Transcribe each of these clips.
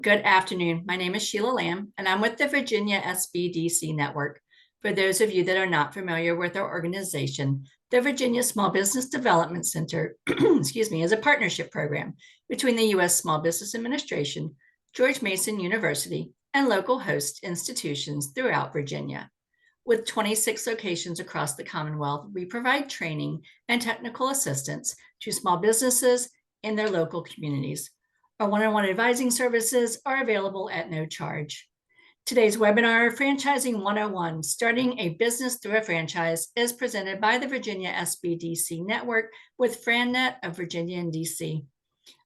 Good afternoon. My name is Sheila Lamb, and I'm with the Virginia SBDC Network. For those of you that are not familiar with our organization, the Virginia Small Business Development Center, is a partnership program between the U.S. Small Business Administration, George Mason University, and local host institutions throughout Virginia. With 26 locations across the Commonwealth, we provide training and technical assistance to small businesses in their local communities. Our one-on-one advising services are available at no charge. Today's webinar, Franchising 101, Starting a Business Through a Franchise, is presented by the Virginia SBDC Network with FranNet of Virginia and DC.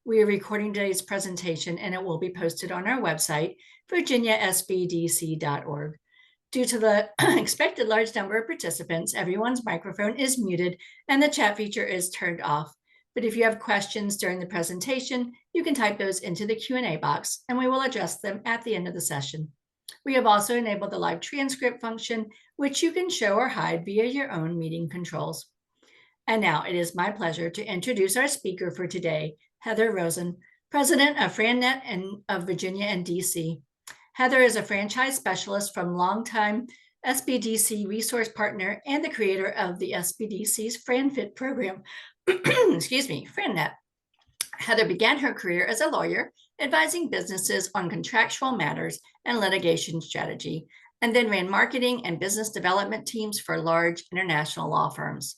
We are recording today's presentation and it will be posted on our website, virginiasbdc.org. Due to the expected large number of participants, everyone's microphone is muted and the chat feature is turned off. But if you have questions during the presentation, you can type those into the Q&A box and we will address them at the end of the session. We have also enabled the live transcript function, which you can show or hide via your own meeting controls. And now it is my pleasure to introduce our speaker for today, Heather Rosen, President of FranNet and of Virginia and DC. Heather is a franchise specialist from longtime SBDC resource partner and the creator of the SBDC's FranFit program. FranNet. Heather began her career as a lawyer, advising businesses on contractual matters and litigation strategy, and then ran marketing and business development teams for large international law firms.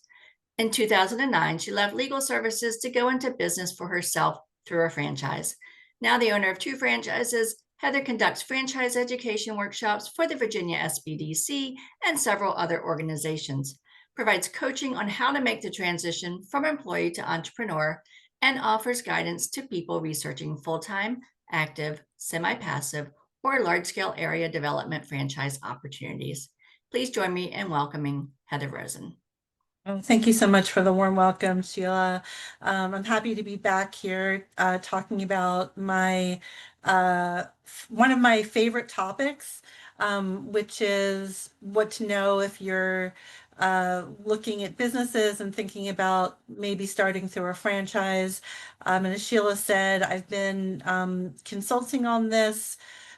In 2009, she left legal services to go into business for herself through a franchise. Now the owner of 2 franchises, Heather conducts franchise education workshops for the Virginia SBDC and several other organizations, provides coaching on how to make the transition from employee to entrepreneur, and offers guidance to people researching full-time, active, semi-passive, or large-scale area development franchise opportunities. Please join me in welcoming Heather Rosen. Well, thank you so much for the warm welcome, Sheila. I'm happy to be back here talking about my one of my favorite topics, which is what to know if you're looking at businesses and thinking about maybe starting through a franchise. And as Sheila said, I've been consulting on this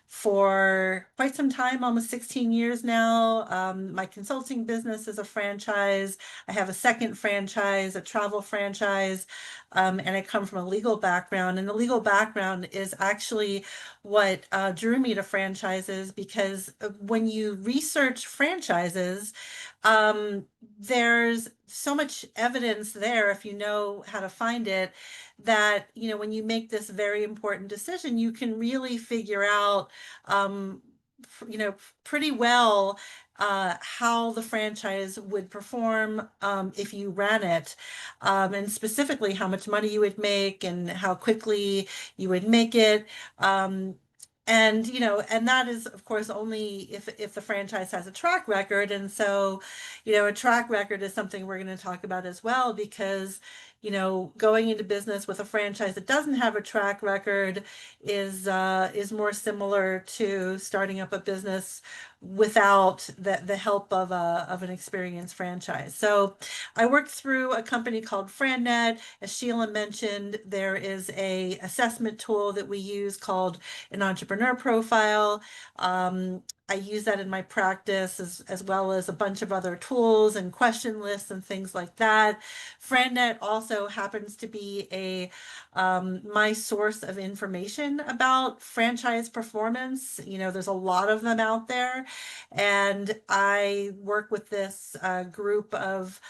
for quite some time, almost 16 years now. My consulting business is a franchise. I have a second franchise, a travel franchise, and I come from a legal background. And the legal background is actually what drew me to franchises, because when you research franchises, there's so much evidence there, if you know how to find it, that, when you make this very important decision, you can really figure out, pretty well how the franchise would perform if you ran it, and specifically how much money you would make and how quickly you would make it. And that is, of course, only if the franchise has a track record. And so, a track record is something we're going to talk about as well, because, going into business with a franchise that doesn't have a track record is more similar to starting up a business without the help of an experienced franchise. So I worked through a company called FranNet. As Sheila mentioned, there is a assessment tool that we use called an entrepreneur profile. I use that in my practice as well as a bunch of other tools and question lists and things like that. FranNet also happens to be my source of information about franchise performance. There's a lot of them out there, and I work with this group of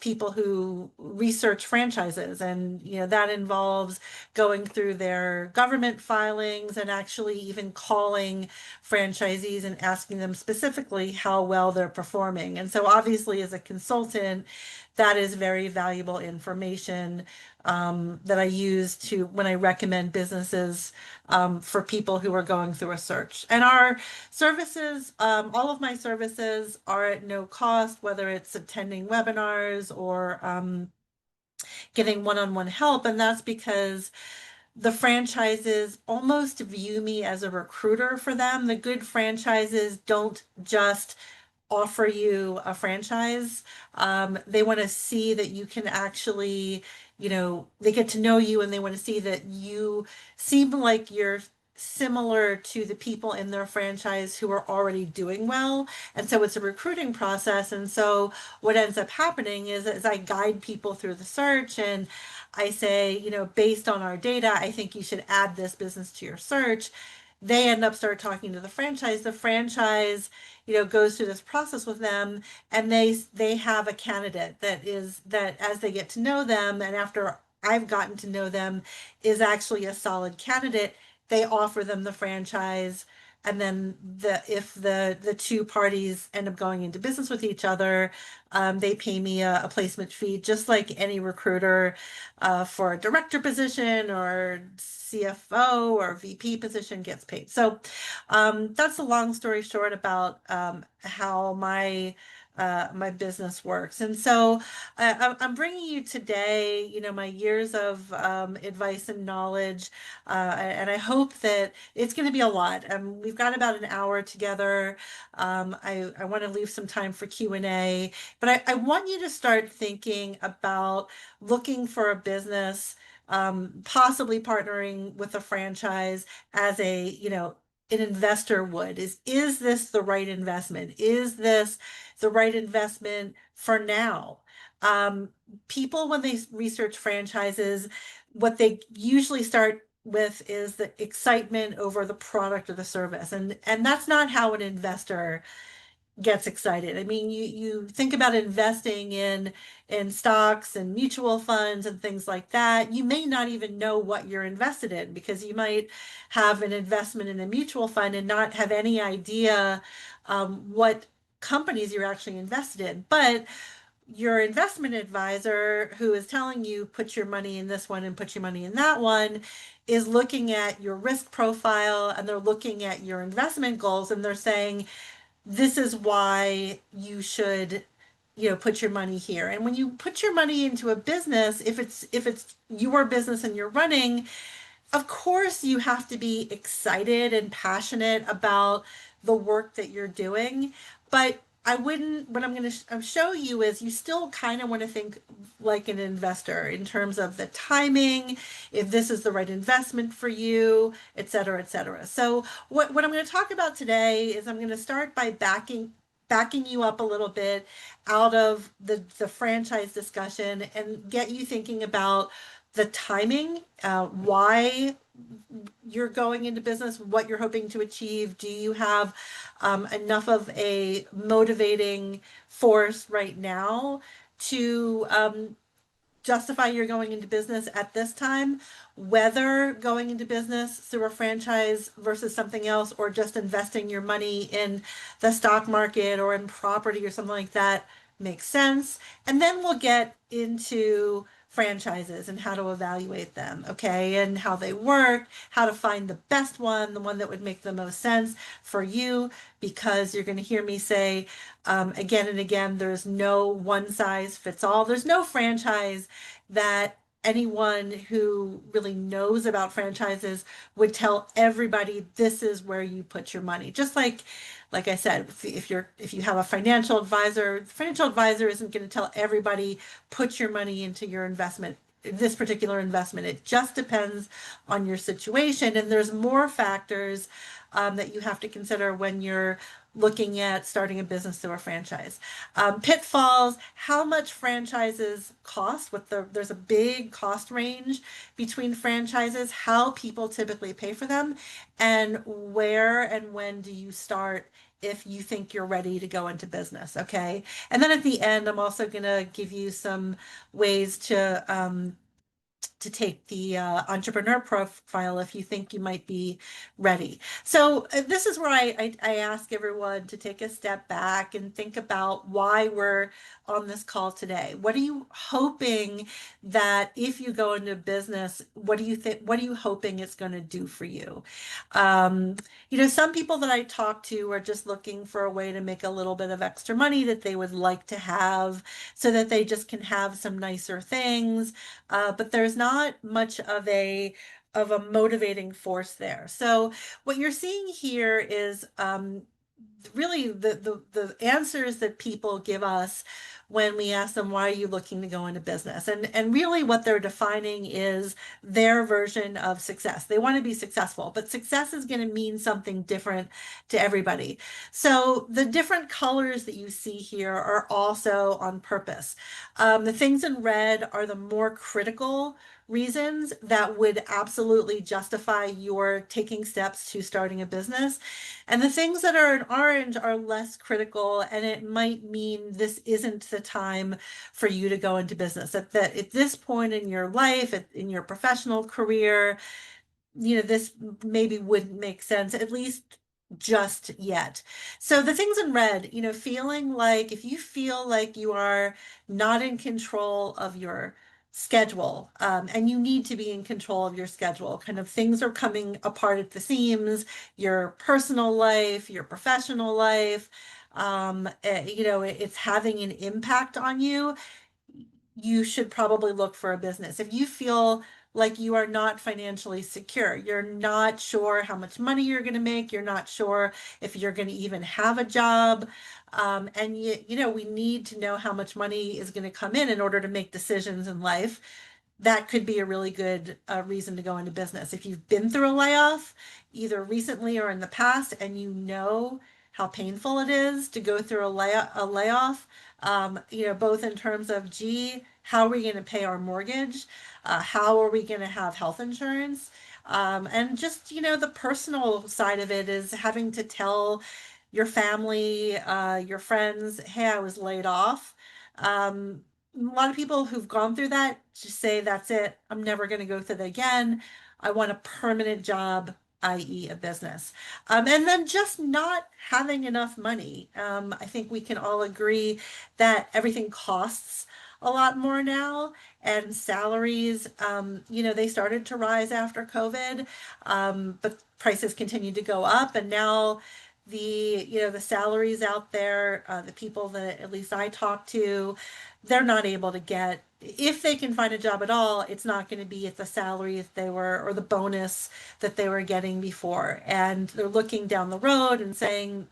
people who research franchises, and that involves going through their government filings and actually even calling franchisees and asking them specifically how well they're performing. And so obviously, as a consultant, that is very valuable information that I use when I recommend businesses for people who are going through a search. And our services, all of my services are at no cost, whether it's attending webinars or getting one-on-one help. And that's because the franchises almost view me as a recruiter for them. The good franchises don't just offer you a franchise. They want to see that you can actually, they get to know you, and they want to see that you seem like you're similar to the people in their franchise who are already doing well. And so it's a recruiting process. And so what ends up happening is I guide people through the search and I say, based on our data, I think you should add this business to your search. They end up start talking to the franchise. The franchise, goes through this process with them, and they have a candidate that as they get to know them, and after I've gotten to know them, is actually a solid candidate. They offer them the franchise, and then if the two parties end up going into business with each other, they pay me a placement fee, just like any recruiter for a director position or CFO or VP position gets paid. So that's a long story short about how my business works. And so I'm bringing you today, my years of advice and knowledge, and I hope that it's going to be a lot. We've got about an hour together. I want to leave some time for Q&A, but I want you to start thinking about looking for a business, possibly partnering with a franchise as an investor would. Is this the right investment? Is this the right investment for now? Um, People, when they research franchises, what they usually start with is the excitement over the product or the service. And that's not how an investor gets excited. I mean, you think about investing in stocks and mutual funds and things like that. You may not even know what you're invested in, because you might have an investment in a mutual fund and not have any idea what companies you're actually invested in. But your investment advisor, who is telling you put your money in this one and put your money in that one, is looking at your risk profile, and they're looking at your investment goals, and they're saying, this is why you should, put your money here. And when you put your money into a business, if it's your business and you're running, of course you have to be excited and passionate about the work that you're doing. But I wouldn't, what I'm going to show you is you still kind of want to think like an investor in terms of the timing, if this is the right investment for you, et cetera, et cetera. So what I'm going to talk about today is I'm going to start by backing you up a little bit out of the franchise discussion and get you thinking about the timing, why you're going into business, what you're hoping to achieve. Do you have enough of a motivating force right now to justify you're going into business at this time, whether going into business through a franchise versus something else, or just investing your money in the stock market or in property or something like that makes sense. And then we'll get into franchises and how to evaluate them, okay, and how they work, how to find the best one, the one that would make the most sense for you, because you're going to hear me say again and again, there's no one size fits all. There's no franchise that anyone who really knows about franchises would tell everybody this is where you put your money. Just like I said, if you have a financial advisor, the financial advisor isn't going to tell everybody put your money into your investment, this particular investment. It just depends on your situation, and there's more factors that you have to consider when you're looking at starting a business through a franchise. Pitfalls: how much franchises cost. There's a big cost range between franchises, how people typically pay for them, and where and when do you start if you think you're ready to go into business, okay? And then at the end, I'm also going to give you some ways to take the entrepreneur profile if you think you might be ready. So this is where I ask everyone to take a step back and think about why we're on this call today. What are you hoping that if you go into business, what are you hoping it's going to do for you? Some people that I talk to are just looking for a way to make a little bit of extra money that they would like to have so that they just can have some nicer things. But there's not much of a motivating force there. So what you're seeing here is really the answers that people give us when we ask them, why are you looking to go into business? And really what they're defining is their version of success. They want to be successful, but success is going to mean something different to everybody. So the different colors that you see here are also on purpose. The things in red are the more critical reasons that would absolutely justify your taking steps to starting a business. And the things that are in orange are less critical, and it might mean this isn't the time for you to go into business. That at this point in your life, in your professional career, this maybe wouldn't make sense, at least just yet. So the things in red, feeling like if you feel like you are not in control of your schedule, and you need to be in control of your schedule, kind of things are coming apart at the seams, your personal life, your professional life, it's having an impact on you, you should probably look for a business. If you feel like you are not financially secure, you're not sure how much money you're going to make, you're not sure if you're going to even have a job, and we need to know how much money is going to come in order to make decisions in life. That could be a really good reason to go into business. If you've been through a layoff, either recently or in the past, and you know how painful it is to go through a layoff, both in terms of, gee, how are we going to pay our mortgage? How are we going to have health insurance? And just, the personal side of it is having to tell your family, your friends, hey, I was laid off. A lot of people who've gone through that just say, that's it. I'm never going to go through that again. I want a permanent job, i.e. a business. And then just not having enough money. I think we can all agree that everything costs a lot more now, and salaries, they started to rise after COVID, but prices continued to go up, and now the salaries out there, the people that at least I talk to, they're not able to get, if they can find a job at all, it's not going to be at the salary that they were, or the bonus that they were getting before. And they're looking down the road and saying,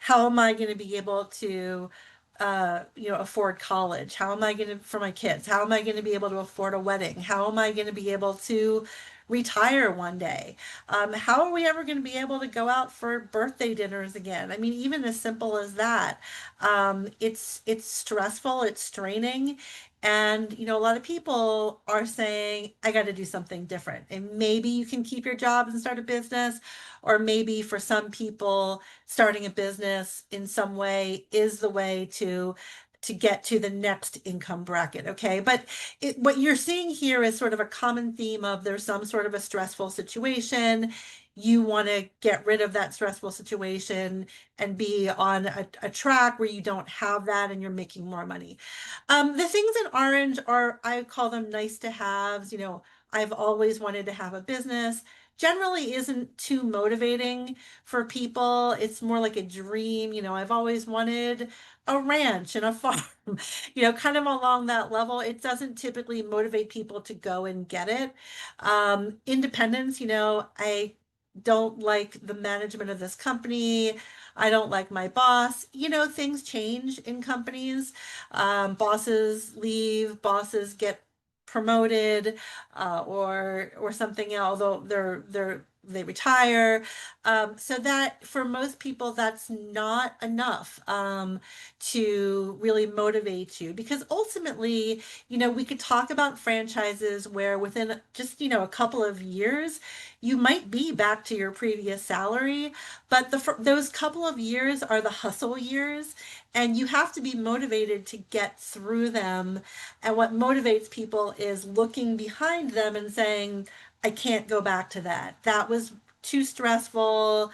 how am I going to be able to, afford college? How am I going to, for my kids? How am I going to be able to afford a wedding? How am I going to be able to retire one day? How are we ever going to be able to go out for birthday dinners again? I mean, even as simple as that. It's stressful, it's straining. And, a lot of people are saying, I got to do something different. And maybe you can keep your job and start a business, or maybe for some people, starting a business in some way is the way to get to the next income bracket. Okay. But what you're seeing here is sort of a common theme of, there's some sort of a stressful situation. You want to get rid of that stressful situation and be on a track where you don't have that and you're making more money. The things in orange are, I call them nice to haves. I've always wanted to have a business. Generally isn't too motivating for people. It's more like a dream. I've always wanted a ranch and a farm, kind of along that level. It doesn't typically motivate people to go and get it. Independence, I don't like the management of this company. I don't like my boss. Things change in companies. Bosses leave, bosses get promoted, or something else, although they retire. So that for most people, that's not enough to really motivate you, because ultimately, we could talk about franchises where within just, a couple of years, you might be back to your previous salary, but those couple of years are the hustle years, and you have to be motivated to get through them. And what motivates people is looking behind them and saying, I can't go back to that. That was too stressful.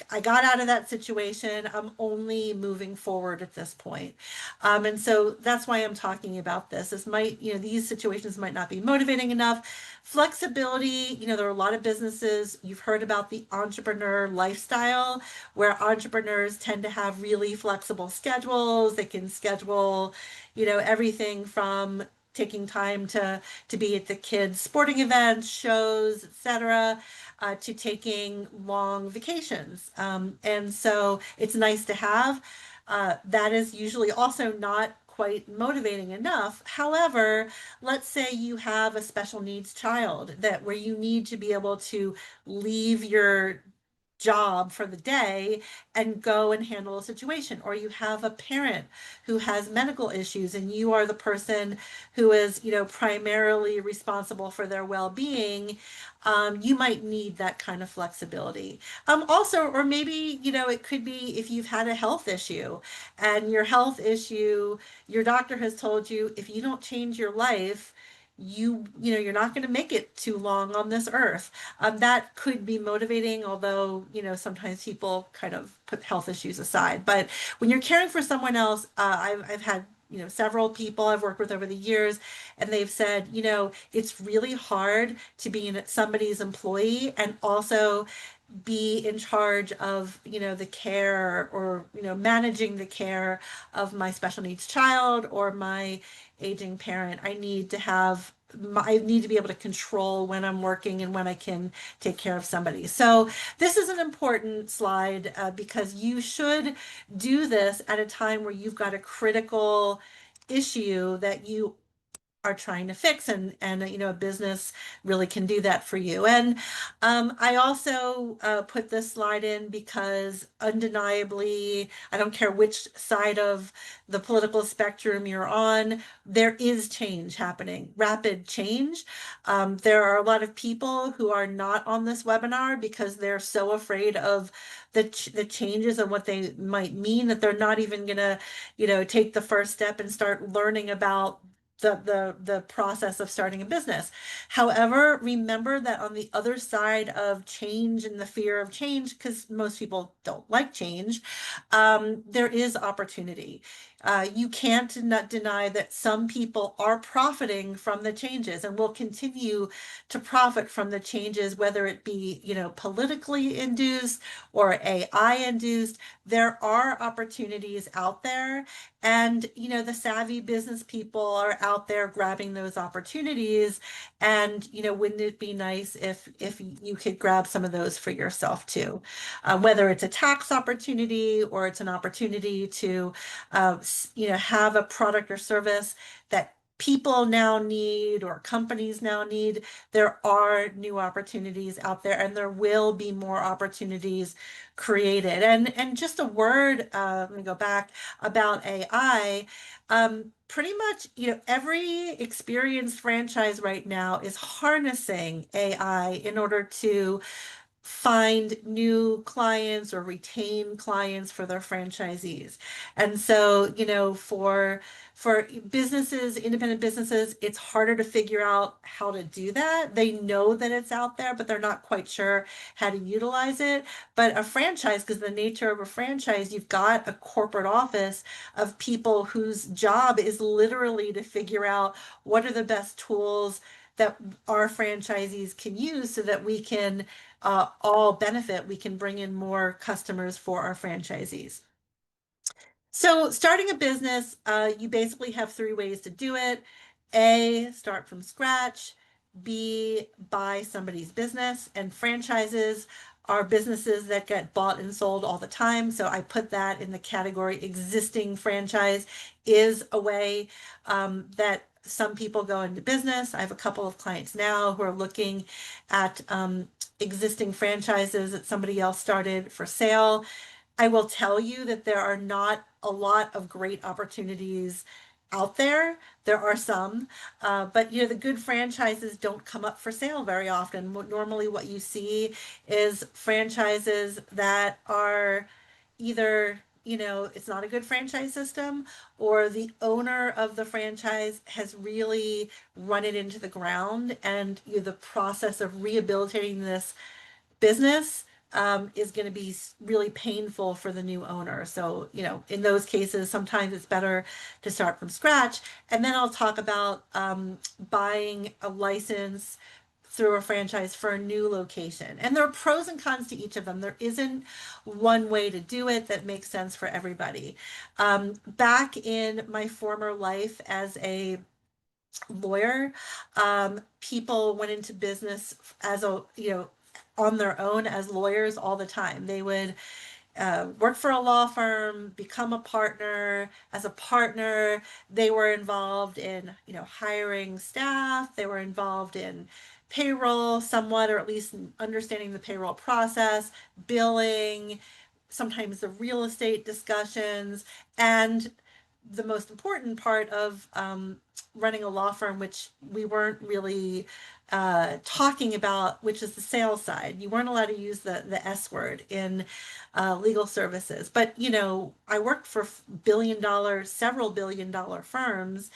I got out of that situation. I'm only moving forward at this point. And so that's why I'm talking about this. These situations might not be motivating enough. Flexibility, there are a lot of businesses, you've heard about the entrepreneur lifestyle, where entrepreneurs tend to have really flexible schedules. They can schedule, everything from taking time to be at the kids' sporting events, shows, etc., to taking long vacations. And so it's nice to have. That is usually also not quite motivating enough. However, let's say you have a special needs child that where you need to be able to leave your job for the day and go and handle a situation, or you have a parent who has medical issues and you are the person who is, primarily responsible for their well-being. You might need that kind of flexibility. Also, or maybe, it could be if you've had a health issue and your health issue, your doctor has told you if you don't change your life, you're not going to make it too long on this earth. That could be motivating, although, sometimes people kind of put health issues aside. But when you're caring for someone else, I've had, several people I've worked with over the years, and they've said, it's really hard to be somebody's employee and also be in charge of, the care, or, managing the care of my special needs child or my aging parent. I need to be able to control when I'm working and when I can take care of somebody. So this is an important slide, because you should do this at a time where you've got a critical issue that you are trying to fix, and a business really can do that for you. And I also put this slide in because undeniably, I don't care which side of the political spectrum you're on, there is change happening, rapid change. There are a lot of people who are not on this webinar because they're so afraid of the changes and what they might mean that they're not even gonna, take the first step and start learning about the process of starting a business. However, remember that on the other side of change and the fear of change, because most people don't like change, there is opportunity. You can't not deny that some people are profiting from the changes and will continue to profit from the changes, whether it be, politically induced or AI induced. There are opportunities out there, and, the savvy business people are out there grabbing those opportunities. And, wouldn't it be nice if you could grab some of those for yourself too? Whether it's a tax opportunity or it's an opportunity to, have a product or service that people now need or companies now need. There are new opportunities out there, and there will be more opportunities created. And just a word, let me go back, about AI. Pretty much, every experienced franchise right now is harnessing AI in order to find new clients or retain clients for their franchisees. And so, for businesses, independent businesses, it's harder to figure out how to do that. They know that it's out there, but they're not quite sure how to utilize it. But a franchise, because the nature of a franchise, you've got a corporate office of people whose job is literally to figure out what are the best tools that our franchisees can use so that we can all benefit. We can bring in more customers for our franchisees. So starting a business, you basically have three ways to do it. A, start from scratch. B, buy somebody's business. And franchises are businesses that get bought and sold all the time. So I put that in the category existing franchise is a way that some people go into business. I have a couple of clients now who are looking at existing franchises that somebody else started for sale. I will tell you that there are not a lot of great opportunities out there. There are some, but the good franchises don't come up for sale very often. Normally what you see is franchises that are either, it's not a good franchise system, or the owner of the franchise has really run it into the ground, and the process of rehabilitating this business is going to be really painful for the new owner. So, in those cases, sometimes it's better to start from scratch. And then I'll talk about buying a license through a franchise for a new location. And there are pros and cons to each of them. There isn't one way to do it that makes sense for everybody. Back in my former life as a lawyer. People went into business as a, on their own as lawyers all the time. They would work for a law firm, become a partner. As a partner, they were involved in, hiring staff. They were involved in payroll somewhat, or at least understanding the payroll process, billing, sometimes the real estate discussions, and the most important part of running a law firm, which we weren't really talking about, which is the sales side. You weren't allowed to use the S word in legal services. But, I worked for several billion dollar firms,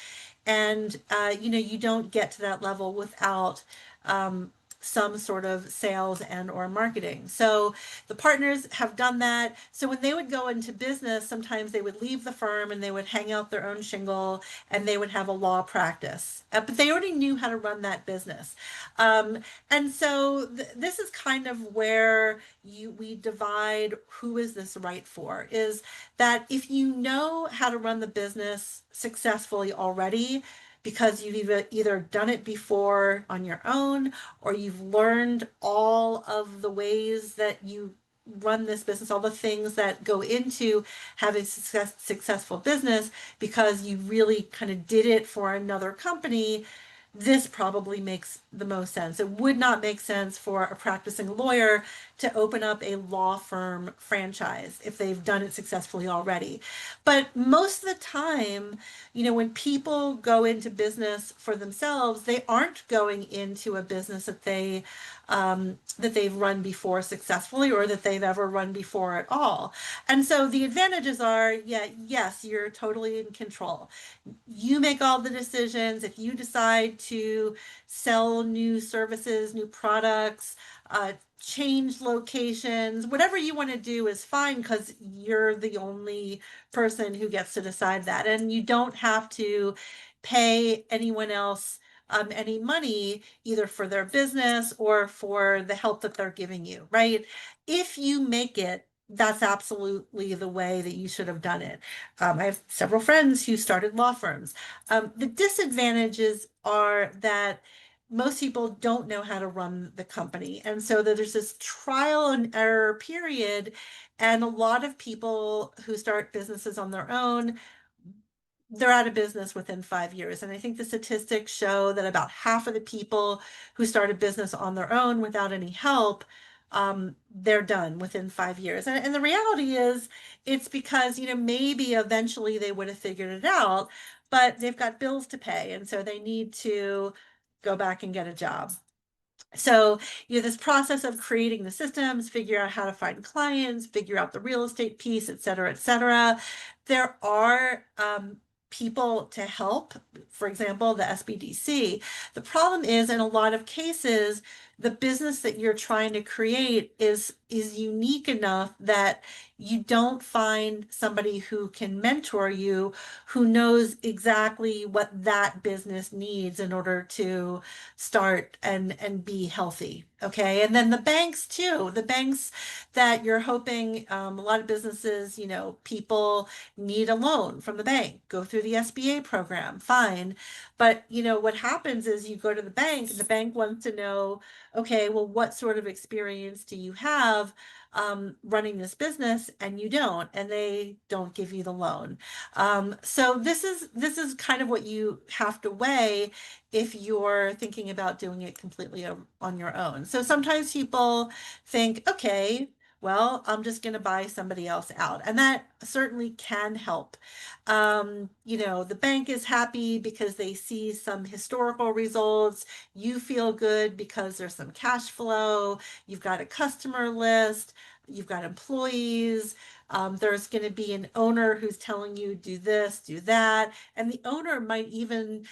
and, you don't get to that level without um, some sort of sales and or marketing. So the partners have done that. So when they would go into business, sometimes they would leave the firm and they would hang out their own shingle and they would have a law practice. But they already knew how to run that business. Um, and so this is kind of where we divide who is this right for, is that if you know how to run the business successfully already, because you've either done it before on your own, or you've learned all of the ways that you run this business, all the things that go into having successful business, because you really kind of did it for another company, this probably makes the most sense. It would not make sense for a practicing lawyer to open up a law firm franchise if they've done it successfully already. But most of the time, when people go into business for themselves, they aren't going into a business that they've run before successfully, or that they've ever run before at all. And so the advantages are, yeah, yes, you're totally in control. You make all the decisions. If you decide to sell new services, new products, change locations, whatever you want to do is fine, because you're the only person who gets to decide that. And you don't have to pay anyone else any money, either for their business or for the help that they're giving you, right? If you make it, that's absolutely the way that you should have done it. I have several friends who started law firms. The disadvantages are that most people don't know how to run the company. And so there's this trial and error period. And a lot of people who start businesses on their own, they're out of business within 5 years. And I think the statistics show that about half of the people who start a business on their own without any help, they're done within 5 years. And the reality is, it's because, maybe eventually they would have figured it out, but they've got bills to pay. And so they need to go back and get a job. So, this process of creating the systems, figure out how to find clients, figure out the real estate piece, et cetera, et cetera. There are people to help, for example, the SBDC. The problem is, in a lot of cases, the business that you're trying to create is unique enough that you don't find somebody who can mentor you, who knows exactly what that business needs in order to start and be healthy. Okay. And then the banks too, the banks that you're hoping, a lot of businesses, people need a loan from the bank, go through the SBA program, fine. But what happens is, you go to the bank wants to know, okay, well, what sort of experience do you have running this business? And you don't, and they don't give you the loan. So this is kind of what you have to weigh if you're thinking about doing it completely on your own. So sometimes people think, okay, well, I'm just going to buy somebody else out. And that certainly can help. The bank is happy because they see some historical results. You feel good because there's some cash flow. You've got a customer list. You've got employees. There's going to be an owner who's telling you, do this, do that. And the owner might even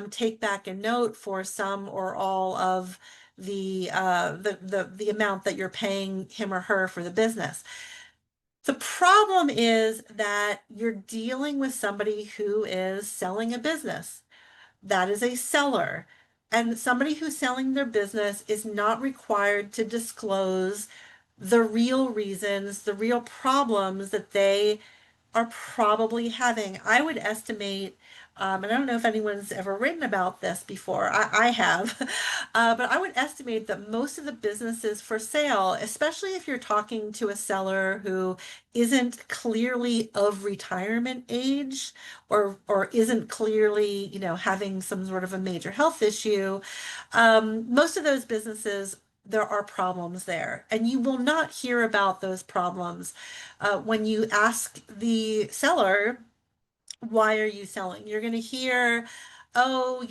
take back a note for some or all of the amount that you're paying him or her for the business. The problem is that you're dealing with somebody who is selling a business. That is a seller. And somebody who's selling their business is not required to disclose the real reasons, the real problems that they are probably having. I would estimate And I don't know if anyone's ever written about this before. I have. But I would estimate that most of the businesses for sale, especially if you're talking to a seller who isn't clearly of retirement age or isn't clearly, having some sort of a major health issue, most of those businesses, there are problems there. And you will not hear about those problems when you ask the seller, why are you selling? You're going to hear, oh,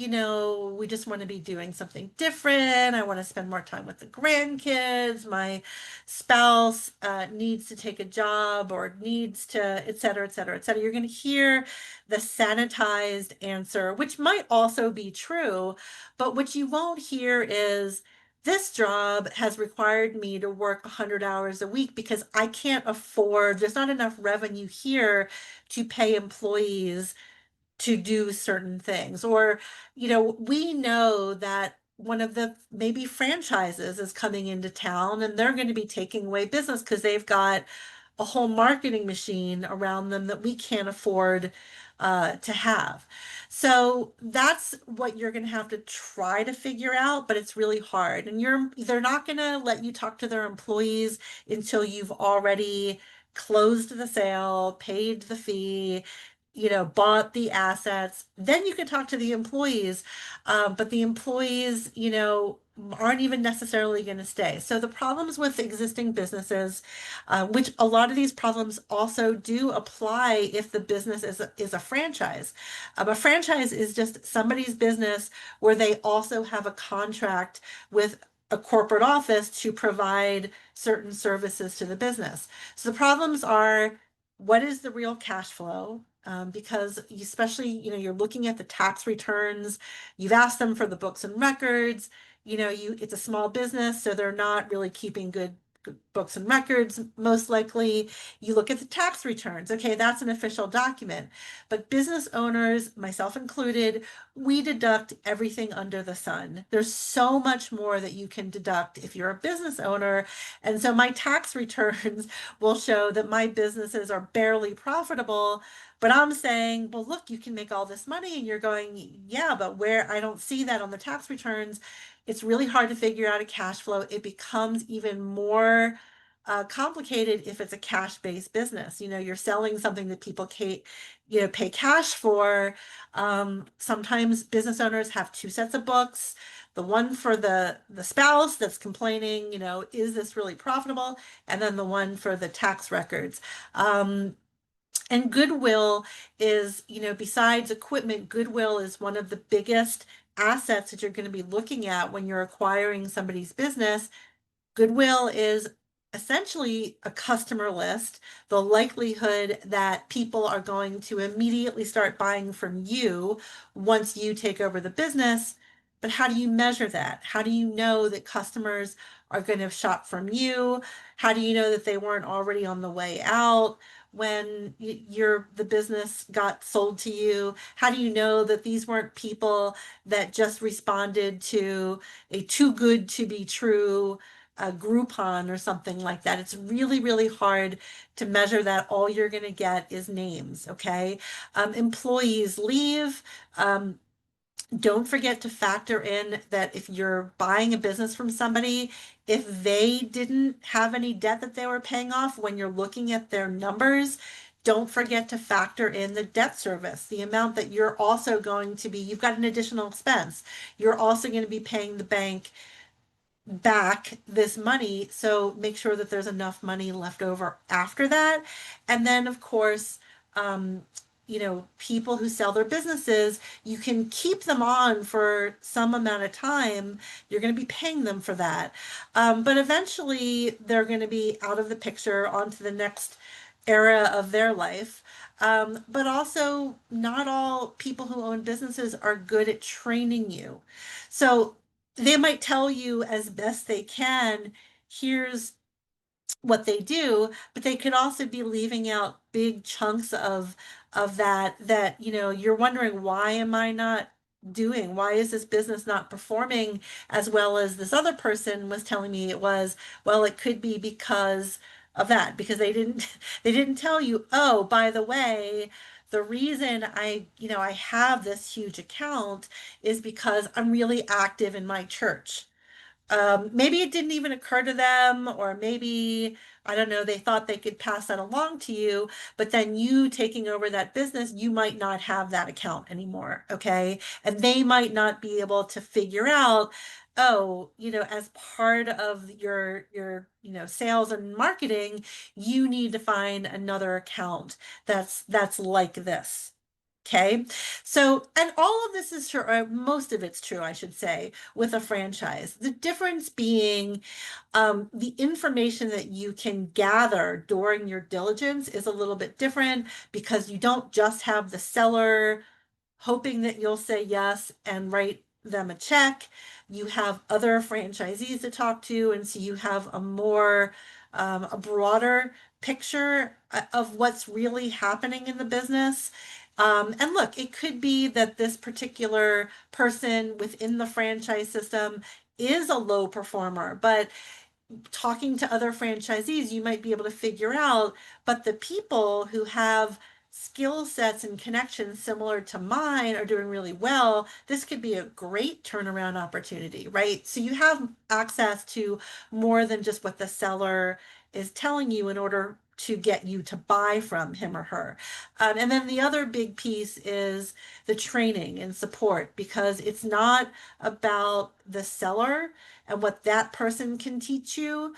we just want to be doing something different. I want to spend more time with the grandkids. My spouse needs to take a job or needs to, et cetera, et cetera, et cetera. You're going to hear the sanitized answer, which might also be true, but what you won't hear is, this job has required me to work 100 hours a week because I can't afford, there's not enough revenue here to pay employees to do certain things. Or, we know that one of the maybe franchises is coming into town and they're going to be taking away business because they've got a whole marketing machine around them that we can't afford to have. So that's what you're going to have to try to figure out, but it's really hard. And they're not going to let you talk to their employees until you've already closed the sale, paid the fee, bought the assets. Then you can talk to the employees, but the employees, aren't even necessarily going to stay. So the problems with existing businesses, which a lot of these problems also do apply if the business is a franchise. A franchise is just somebody's business where they also have a contract with a corporate office to provide certain services to the business. So the problems are, what is the real cash flow? Because especially, you're looking at the tax returns, you've asked them for the books and records, it's a small business, so they're not really keeping good books and records, most likely. You look at the tax returns. Okay, that's an official document. But business owners, myself included, we deduct everything under the sun. There's so much more that you can deduct if you're a business owner. And so my tax returns will show that my businesses are barely profitable. But I'm saying, well, look, you can make all this money. And you're going, yeah, but where? I don't see that on the tax returns. It's really hard to figure out a cash flow. It becomes even more complicated if it's a cash-based business. You're selling something that people pay cash for. Sometimes business owners have two sets of books. The one for the spouse that's complaining, is this really profitable? And then the one for the tax records. And goodwill is, besides equipment, goodwill is one of the biggest assets that you're going to be looking at when you're acquiring somebody's business. Goodwill is essentially a customer list, the likelihood that people are going to immediately start buying from you once you take over the business. But how do you measure that? How do you know that customers are going to shop from you? How do you know that they weren't already on the way out when the business got sold to you? How do you know that these weren't people that just responded to a too good to be true Groupon or something like that? It's really, really hard to measure that. All you're going to get is names, okay? Employees leave. Don't forget to factor in that if you're buying a business from somebody, if they didn't have any debt that they were paying off when you're looking at their numbers, don't forget to factor in the debt service, the amount that you're also going to be, you've got an additional expense. You're also going to be paying the bank back this money. So make sure that there's enough money left over after that. And then, of course, um, people who sell their businesses, you can keep them on for some amount of time. You're going to be paying them for that. But eventually they're going to be out of the picture onto the next era of their life. But also, not all people who own businesses are good at training you. So they might tell you as best they can, here's what they do, but they could also be leaving out big chunks of that you're wondering, why am I not doing? Why is this business not performing as well as this other person was telling me it was? Well, it could be because of that, because they didn't they didn't tell you, oh, by the way, the reason I have this huge account is because I'm really active in my church. Maybe it didn't even occur to them, or maybe, I don't know, they thought they could pass that along to you, but then you taking over that business, you might not have that account anymore, okay? And they might not be able to figure out, oh, as part of your sales and marketing, you need to find another account that's like this. Okay. So, and all of this is true, or most of it's true, I should say, with a franchise. The difference being the information that you can gather during your diligence is a little bit different because you don't just have the seller hoping that you'll say yes and write them a check. You have other franchisees to talk to, and so you have a broader picture of what's really happening in the business. And look, it could be that this particular person within the franchise system is a low performer, but talking to other franchisees, you might be able to figure out, but the people who have skill sets and connections similar to mine are doing really well. This could be a great turnaround opportunity, right? So you have access to more than just what the seller is telling you in order to get you to buy from him or her. And then the other big piece is the training and support, because it's not about the seller and what that person can teach you.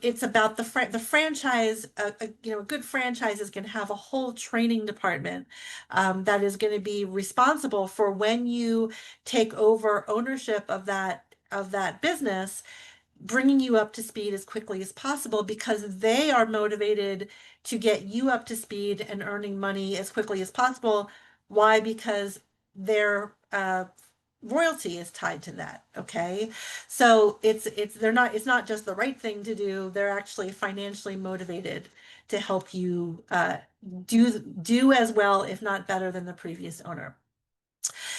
It's about the franchise. A good franchise is going to have a whole training department that is going to be responsible for when you take over ownership of that business, bringing you up to speed as quickly as possible because they are motivated to get you up to speed and earning money as quickly as possible. Why? Because their royalty is tied to that. Okay. So it's not just the right thing to do. They're actually financially motivated to help you do as well, if not better than the previous owner.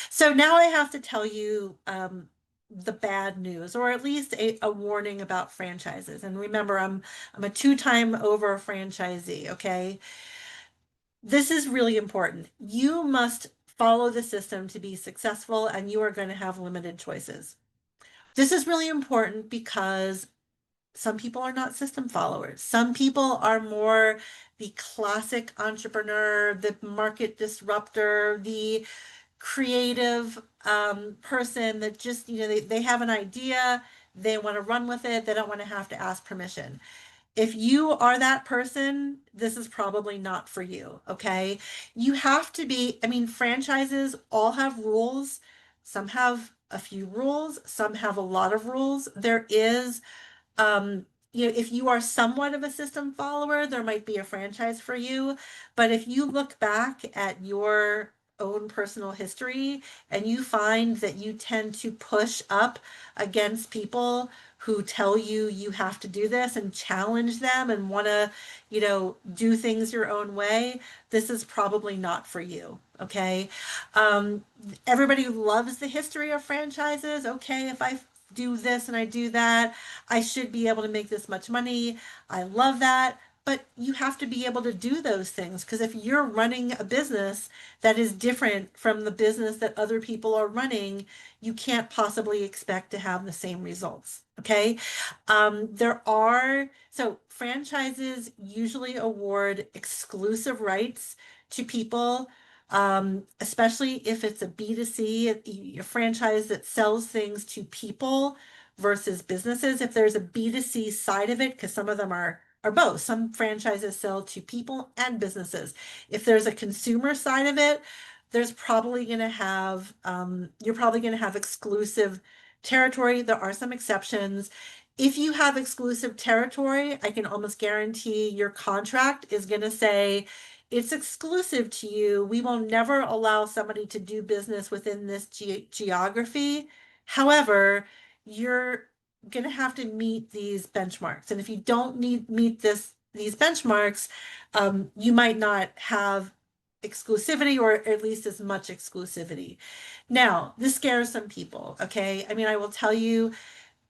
So now I have to tell you the bad news, or at least a warning about franchises. And remember, I'm a two-time over franchisee. Okay. This is really important. You must follow the system to be successful, and you are going to have limited choices. This is really important because some people are not system followers. Some people are more the classic entrepreneur, the market disruptor, the creative person that just, they have an idea, they want to run with it, they don't want to have to ask permission. If you are that person, this is probably not for you. Okay. You have to be, I mean, franchises all have rules. Some have a few rules, some have a lot of rules. There is um, if you are somewhat of a system follower, there might be a franchise for you. But if you look back at your own personal history and you find that you tend to push up against people who tell you you have to do this and challenge them and want to, do things your own way, this is probably not for you. Okay. Um, Everybody loves the history of franchises. Okay, if I do this and I do that, I should be able to make this much money. I love that. But you have to be able to do those things, because if you're running a business that is different from the business that other people are running, you can't possibly expect to have the same results. Okay. So franchises usually award exclusive rights to people, especially if it's a B2C, a franchise that sells things to people versus businesses. If there's a B2C side of it, because some of them are both. Some franchises sell to people and businesses. If there's a consumer side of it, there's probably going to have you're probably going to have exclusive territory. There are some exceptions. If you have exclusive territory, I can almost guarantee your contract is going to say it's exclusive to you. We will never allow somebody to do business within this geography. However, you're going to have to meet these benchmarks. And if you don't meet these benchmarks, you might not have exclusivity, or at least as much exclusivity. Now, this scares some people. Okay. I mean, I will tell you,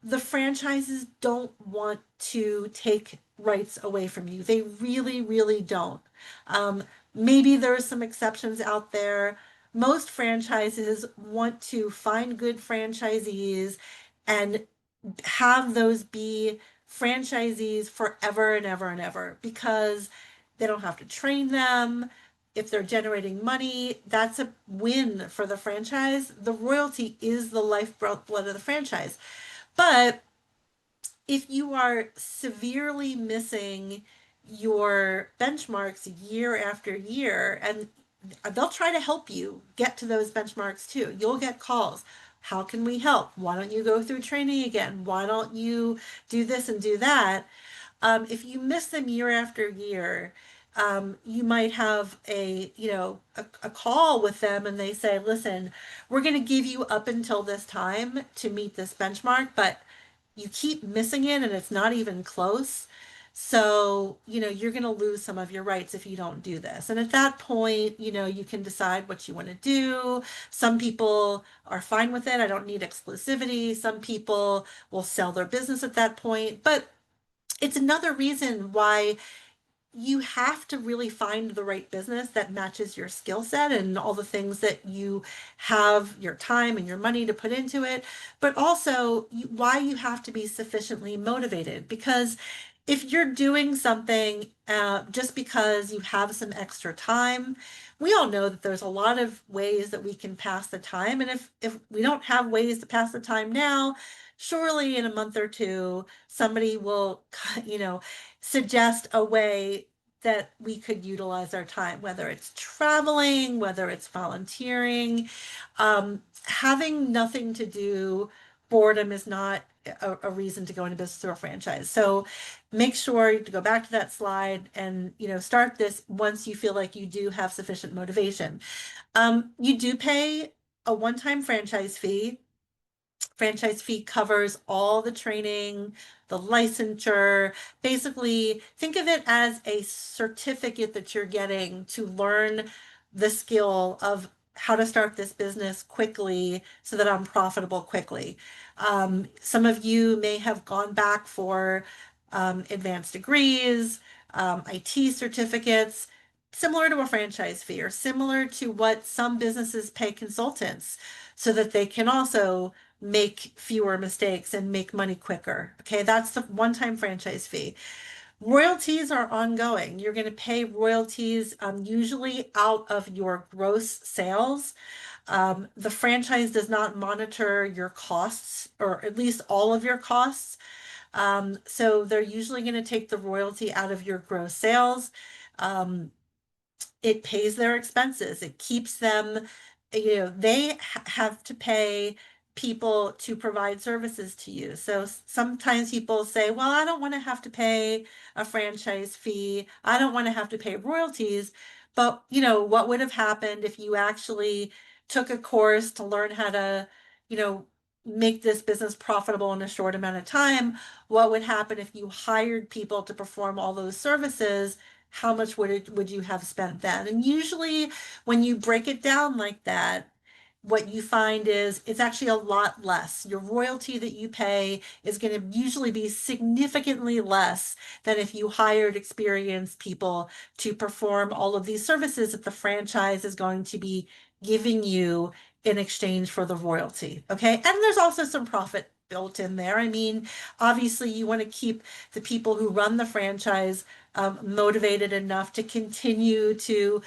the franchises don't want to take rights away from you. They really, really don't. Um, Maybe there are some exceptions out there. Most franchises want to find good franchisees and have those be franchisees forever and ever and ever because they don't have to train them. If they're generating money, that's a win for the franchise. The royalty is the lifeblood of the franchise. But if you are severely missing your benchmarks year after year, and they'll try to help you get to those benchmarks too. You'll get calls. How can we help? Why don't you go through training again? Why don't you do this and do that? If you miss them year after year, you might have a call with them and they say, listen, we're going to give you up until this time to meet this benchmark, but you keep missing it and it's not even close. So, you're going to lose some of your rights if you don't do this. And at that point, you can decide what you want to do. Some people are fine with it. I don't need exclusivity. Some people will sell their business at that point. But it's another reason why you have to really find the right business that matches your skill set and all the things that you have your time and your money to put into it, but also why you have to be sufficiently motivated. Because if you're doing something just because you have some extra time, we all know that there's a lot of ways that we can pass the time. And if we don't have ways to pass the time now, surely in a month or two, somebody will, suggest a way that we could utilize our time, whether it's traveling, whether it's volunteering. Having nothing to do, boredom is not a reason to go into business through a franchise. So make sure to go back to that slide and start this once you feel like you do have sufficient motivation. You do pay a one-time franchise fee. Franchise fee covers all the training, the licensure. Basically, think of it as a certificate that you're getting to learn the skill of how to start this business quickly so that I'm profitable quickly. Some of you may have gone back for advanced degrees, IT certificates, similar to a franchise fee or similar to what some businesses pay consultants so that they can also make fewer mistakes and make money quicker. Okay, that's the one-time franchise fee. Royalties are ongoing. You're going to pay royalties usually out of your gross sales. The franchise does not monitor your costs, or at least all of your costs. So they're usually going to take the royalty out of your gross sales. It pays their expenses. It keeps them, they have to pay people to provide services to you. So sometimes people say, well, I don't want to have to pay a franchise fee. I don't want to have to pay royalties. But, what would have happened if you actually took a course to learn how to, you know, make this business profitable in a short amount of time? What would happen if you hired people to perform all those services? How much would you have spent then? And usually when you break it down like that, what you find is it's actually a lot less. Your royalty that you pay is going to usually be significantly less than if you hired experienced people to perform all of these services that the franchise is going to be giving you in exchange for the royalty. Okay. And there's also some profit built in there. I mean, obviously, you want to keep the people who run the franchise motivated enough to continue to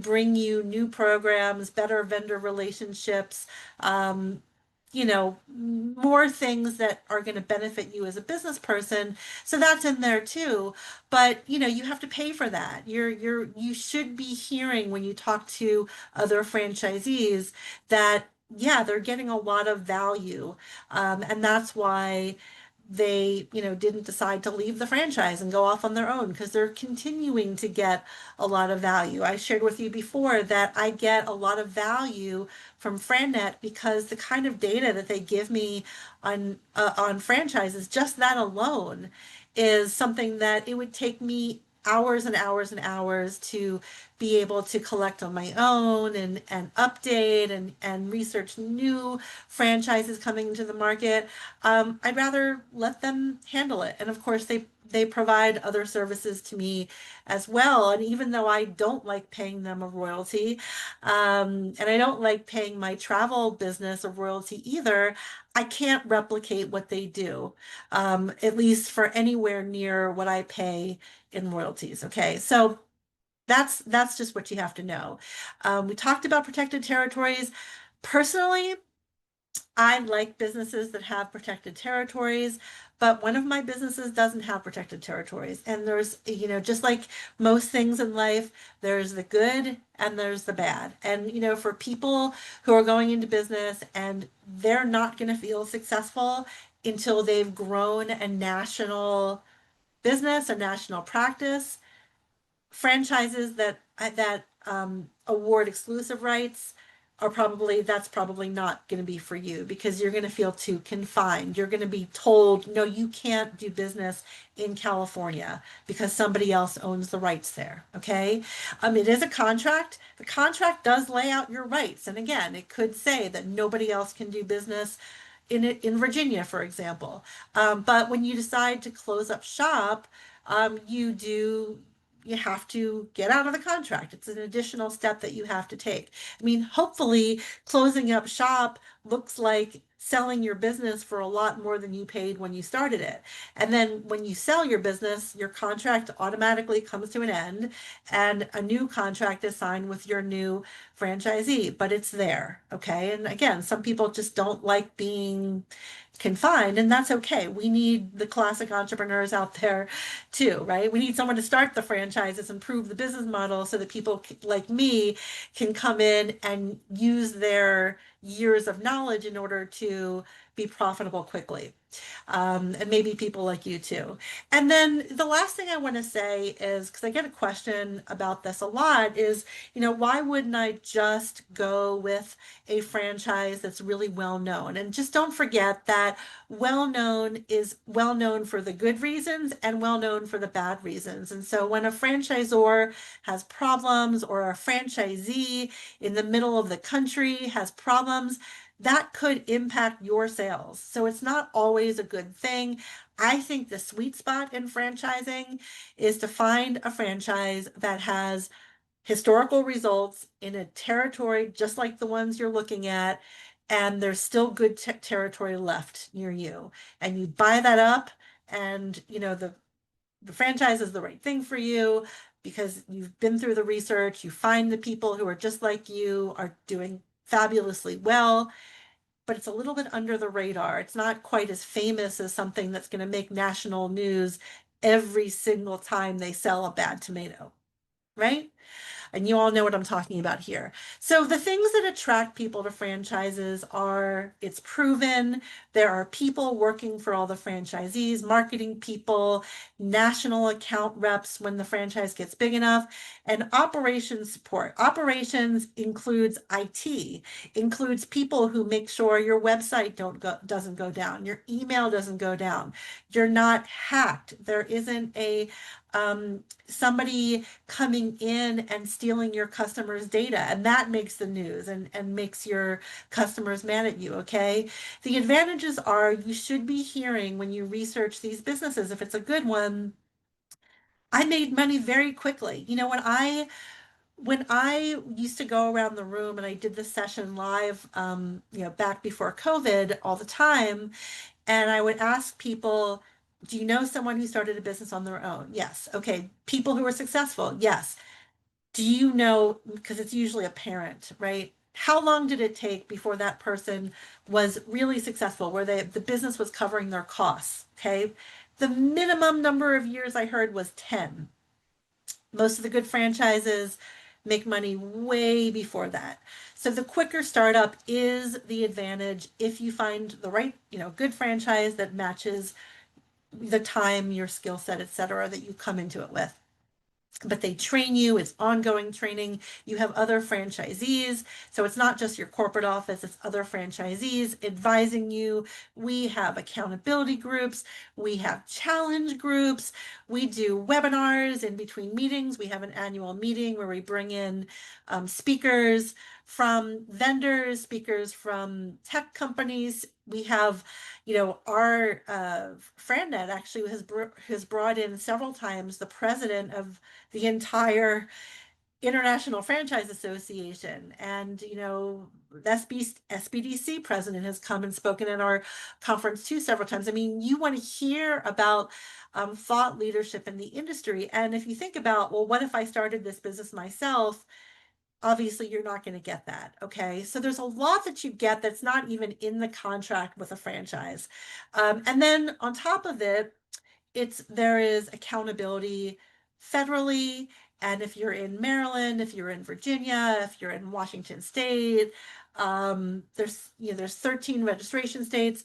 bring you new programs, better vendor relationships, more things that are going to benefit you as a business person. So that's in there too. But you have to pay for that. You should be hearing when you talk to other franchisees that yeah, they're getting a lot of value. And that's why they, didn't decide to leave the franchise and go off on their own because they're continuing to get a lot of value. I shared with you before that I get a lot of value from FranNet because the kind of data that they give me on franchises, just that alone is something that it would take me hours and hours and hours to be able to collect on my own and update and research new franchises coming into the market. I'd rather let them handle it. And of course, they provide other services to me as well. And even though I don't like paying them a royalty, and I don't like paying my travel business a royalty either, I can't replicate what they do, at least for anywhere near what I pay in royalties. Okay, so that's just what you have to know. We talked about protected territories. Personally, I like businesses that have protected territories, but one of my businesses doesn't have protected territories. And there's, just like most things in life, there's the good and there's the bad. And, for people who are going into business and they're not going to feel successful until they've grown a national business, a national practice, franchises that award exclusive rights are that's probably not going to be for you because you're going to feel too confined. You're going to be told, no, you can't do business in California because somebody else owns the rights there. Okay. It is a contract. The contract does lay out your rights. And again, it could say that nobody else can do business in Virginia, for example. But when you decide to close up shop, you do you have to get out of the contract. It's an additional step that you have to take. I mean, hopefully, closing up shop looks like selling your business for a lot more than you paid when you started it. And then when you sell your business, your contract automatically comes to an end and a new contract is signed with your new franchisee, but it's there. Okay. And again, some people just don't like being confined, and that's okay. We need the classic entrepreneurs out there too, right? We need someone to start the franchises and prove the business model so that people like me can come in and use their years of knowledge in order to be profitable quickly. And maybe people like you too. And then the last thing I want to say is, because I get a question about this a lot, is, why wouldn't I just go with a franchise that's really well known? And just don't forget that well known is well known for the good reasons and well known for the bad reasons. And so when a franchisor has problems or a franchisee in the middle of the country has problems, that could impact your sales. So it's not always a good thing. I think the sweet spot in franchising is to find a franchise that has historical results in a territory just like the ones you're looking at, and there's still good territory left near you. And you buy that up, and the franchise is the right thing for you because you've been through the research, you find the people who are just like you are doing fabulously well, but it's a little bit under the radar. It's not quite as famous as something that's going to make national news every single time they sell a bad tomato, right? And you all know what I'm talking about here. So the things that attract people to franchises are it's proven, there are people working for all the franchisees, marketing people, national account reps when the franchise gets big enough, and operations support. Operations includes IT, includes people who make sure your website doesn't go down, your email doesn't go down, you're not hacked, there isn't a somebody coming in and stealing your customers' data, and that makes the news and makes your customers mad at you. Okay, the advantages are you should be hearing when you research these businesses, if it's a good one, I made money very quickly. When I used to go around the room and I did this session live, back before COVID all the time, and I would ask people, do you know someone who started a business on their own? Yes. Okay. People who are successful? Yes. Do you know, because it's usually a parent, right? How long did it take before that person was really successful, where the business was covering their costs? Okay. The minimum number of years I heard was 10. Most of the good franchises make money way before that. So the quicker startup is the advantage if you find the right, good franchise that matches the time, your skill set, et cetera, that you come into it with. but they train you. It's ongoing training. You have other franchisees. So it's not just your corporate office, it's other franchisees advising you. We have accountability groups. We have challenge groups. We do webinars in between meetings. We have an annual meeting where we bring in speakers from vendors, speakers from tech companies. We have, our FranNet actually has brought in several times the president of the entire International Franchise Association. And, the SBDC president has come and spoken at our conference too several times. I mean, you want to hear about thought leadership in the industry. And if you think about, well, what if I started this business myself? Obviously, you're not going to get that. Okay. So there's a lot that you get that's not even in the contract with a franchise. And then on top of it, there is accountability federally. And if you're in Maryland, if you're in Virginia, if you're in Washington State, there's 13 registration states.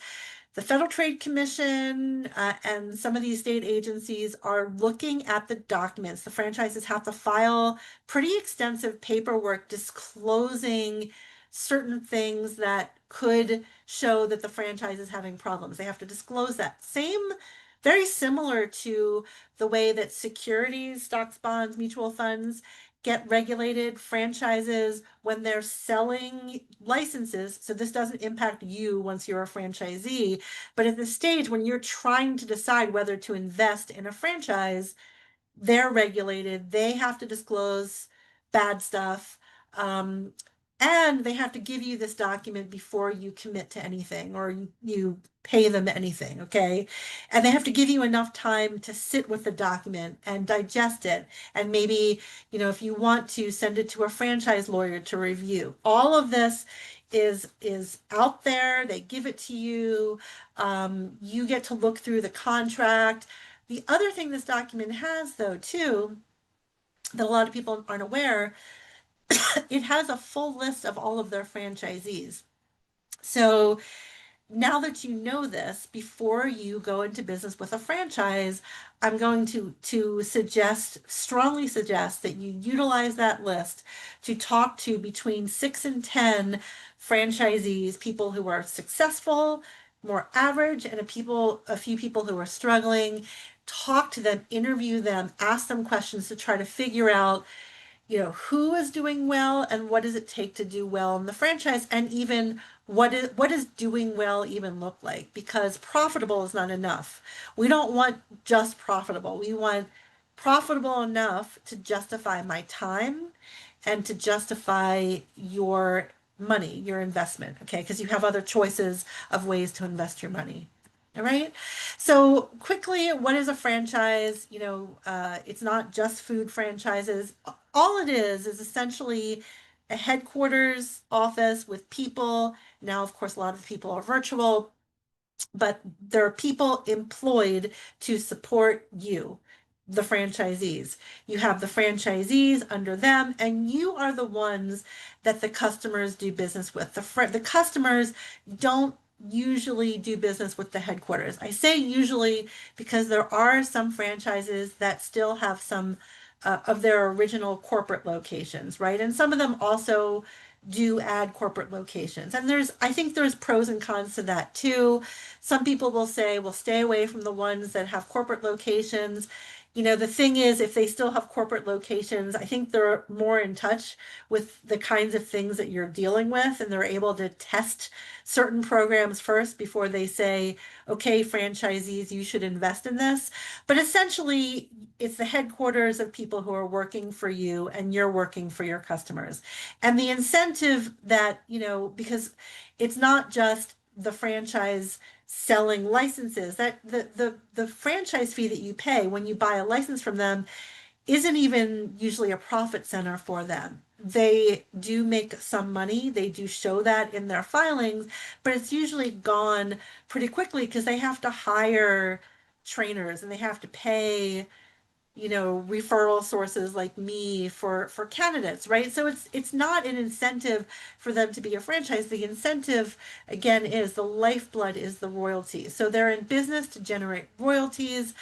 The Federal Trade Commission and some of these state agencies are looking at the documents. The franchises have to file pretty extensive paperwork disclosing certain things that could show that the franchise is having problems. They have to disclose that. Very similar to the way that securities, stocks, bonds, mutual funds get regulated, franchises, when they're selling licenses. So this doesn't impact you once you're a franchisee, but at the stage when you're trying to decide whether to invest in a franchise, they're regulated. They have to disclose bad stuff. Um, and they have to give you this document before you commit to anything or you pay them anything. Okay. And they have to give you enough time to sit with the document and digest it. And maybe, if you want to send it to a franchise lawyer to review. All of this is out there. They give it to you. You get to look through the contract. The other thing this document has, though, too, that a lot of people aren't aware, it has a full list of all of their franchisees. So now that you know this, before you go into business with a franchise, I'm going to strongly suggest that you utilize that list to talk to between 6 and 10 franchisees, people who are successful, more average, and a few people who are struggling. Talk to them, interview them, ask them questions to try to figure out, who is doing well and what does it take to do well in the franchise, and even what does doing well even look like? Because profitable is not enough. We don't want just profitable. We want profitable enough to justify my time and to justify your money, your investment, okay? Because you have other choices of ways to invest your money. All right. So quickly, what is a franchise? It's not just food franchises. All it is essentially a headquarters office with people. Now, of course, a lot of people are virtual, but there are people employed to support you, the franchisees. You have the franchisees under them, and you are the ones that the customers do business with. The customers don't usually do business with the headquarters. I say usually because there are some franchises that still have some of their original corporate locations, right? And some of them also do add corporate locations. And I think there's pros and cons to that too. Some people will say, well, stay away from the ones that have corporate locations. The thing is, if they still have corporate locations, I think they're more in touch with the kinds of things that you're dealing with, and they're able to test certain programs first before they say, okay, franchisees, you should invest in this. But essentially, it's the headquarters of people who are working for you, and you're working for your customers. And the incentive that, because it's not just the franchise selling licenses, that the franchise fee that you pay when you buy a license from them isn't even usually a profit center for them. They do make some money, they do show that in their filings, but it's usually gone pretty quickly because they have to hire trainers and they have to pay, referral sources like me for candidates, right? So it's not an incentive for them to be a franchise. The incentive, again, is the lifeblood is the royalties. So they're in business to generate royalties.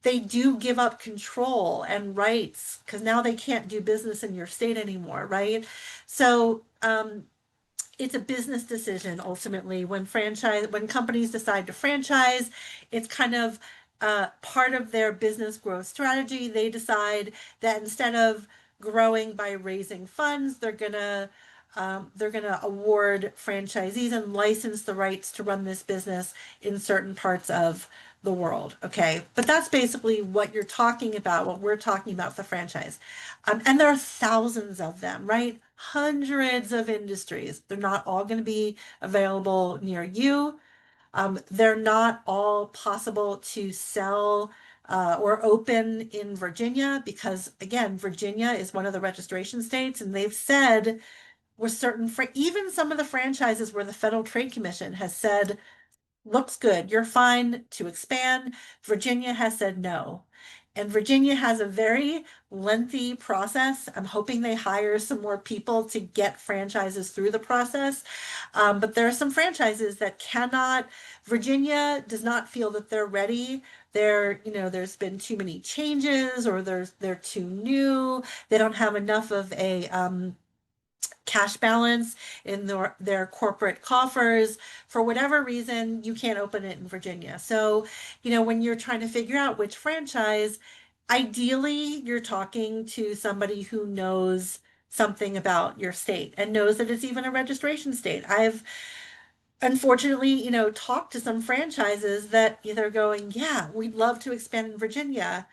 they do give up control and rights because now they can't do business in your state anymore, right? So it's a business decision ultimately when companies decide to franchise. It's kind of part of their business growth strategy. They decide that instead of growing by raising funds, they're gonna award franchisees and license the rights to run this business in certain parts of the world. Okay, but that's basically what you're talking about, what we're talking about with the franchise. And there are thousands of them, right? Hundreds of industries. They're not all going to be available near you. They're not all possible to sell or open in Virginia because, again, Virginia is one of the registration states, and they've said with even some of the franchises where the Federal Trade Commission has said looks good, you're fine to expand. Virginia has said no. And Virginia has a very lengthy process. I'm hoping they hire some more people to get franchises through the process. But there are some franchises that cannot, Virginia does not feel that they're ready. There's been too many changes, or they're too new. They don't have enough of a cash balance in their corporate coffers. For whatever reason, you can't open it in Virginia. So, when you're trying to figure out which franchise, ideally you're talking to somebody who knows something about your state and knows that it's even a registration state. I've unfortunately, talked to some franchises that either going, yeah, we'd love to expand in Virginia.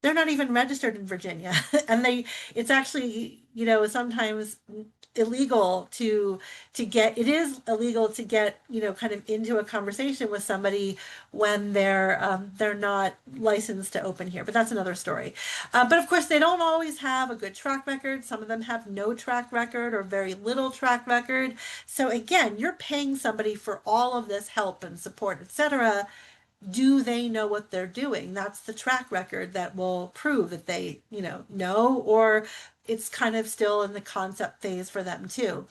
They're not even registered in Virginia. And it's actually, sometimes illegal it is illegal to get, kind of into a conversation with somebody when they're not licensed to open here. But that's another story. But of course, they don't always have a good track record. Some of them have no track record or very little track record. So again, you're paying somebody for all of this help and support, etc. Do they know what they're doing? That's the track record that will prove that they, know, or it's kind of still in the concept phase for them too.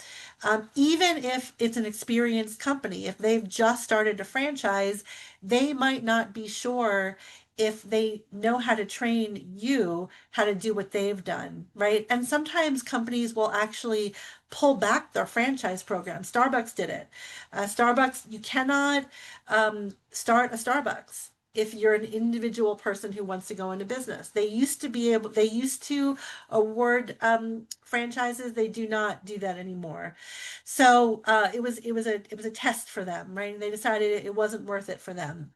Even if it's an experienced company, if they've just started a franchise, they might not be sure if they know how to train you how to do what they've done, right? And sometimes companies will actually pull back their franchise program. Starbucks did it. Starbucks, you cannot start a Starbucks if you're an individual person who wants to go into business. They used to award franchises. They do not do that anymore. So it was a test for them, right? And they decided it wasn't worth it for them.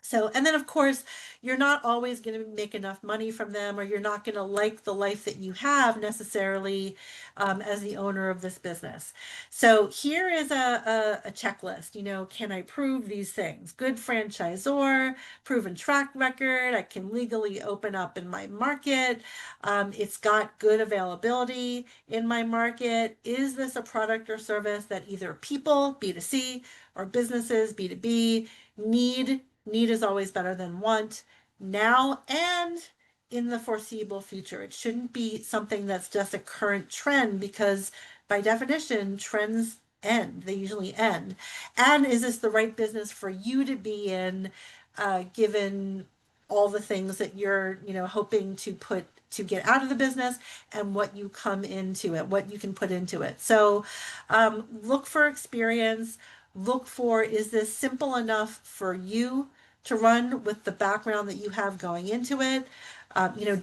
So, and then of course, you're not always going to make enough money from them, or you're not going to like the life that you have necessarily as the owner of this business. So here is a checklist. Can I prove these things? Good franchisor, proven track record. I can legally open up in my market. It's got good availability in my market. Is this a product or service that either people, B2C, or businesses, B2B, need? Need is always better than want, now and in the foreseeable future. It shouldn't be something that's just a current trend, because by definition, trends end. They usually end. And is this the right business for you to be in, given all the things that you're, hoping to get out of the business, and what you come into it, what you can put into it. So look for experience. Look for, is this simple enough for you to run with the background that you have going into it?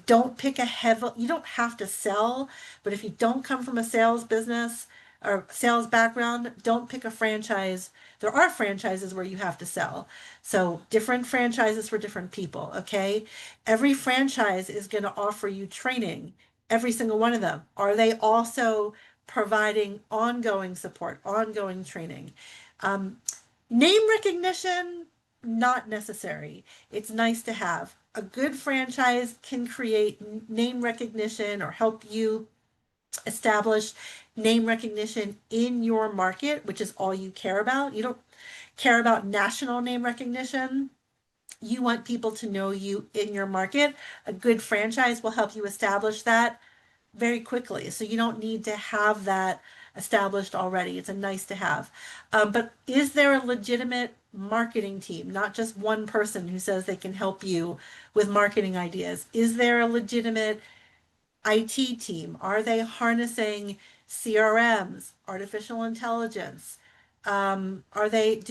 Don't pick you don't have to sell, but if you don't come from a sales business or sales background, don't pick a franchise. There are franchises where you have to sell. So different franchises for different people, okay? Every franchise is going to offer you training, every single one of them. Are they also providing ongoing support, ongoing training? Name recognition, not necessary. It's nice to have. A good franchise can create name recognition or help you establish name recognition in your market, which is all you care about. You don't care about national name recognition. You want people to know you in your market. A good franchise will help you establish that very quickly. So you don't need to have that established already. It's a nice to have. But is there a legitimate marketing team, not just one person who says they can help you with marketing ideas? Is there a legitimate IT team? Are they harnessing CRMs, artificial intelligence? Do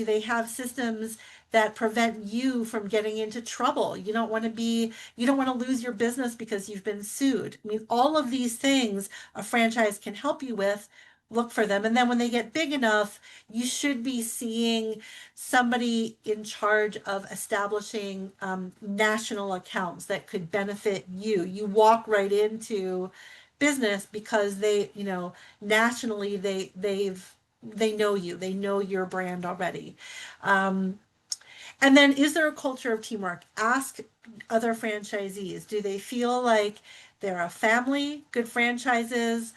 they have systems that prevent you from getting into trouble? You don't want to lose your business because you've been sued. I mean, all of these things a franchise can help you with. Look for them. And then when they get big enough, you should be seeing somebody in charge of establishing national accounts that could benefit you. You walk right into business because nationally they know you, they know your brand already. Um, and then is there a culture of teamwork? Ask other franchisees. Do they feel like they're a family? Good franchises,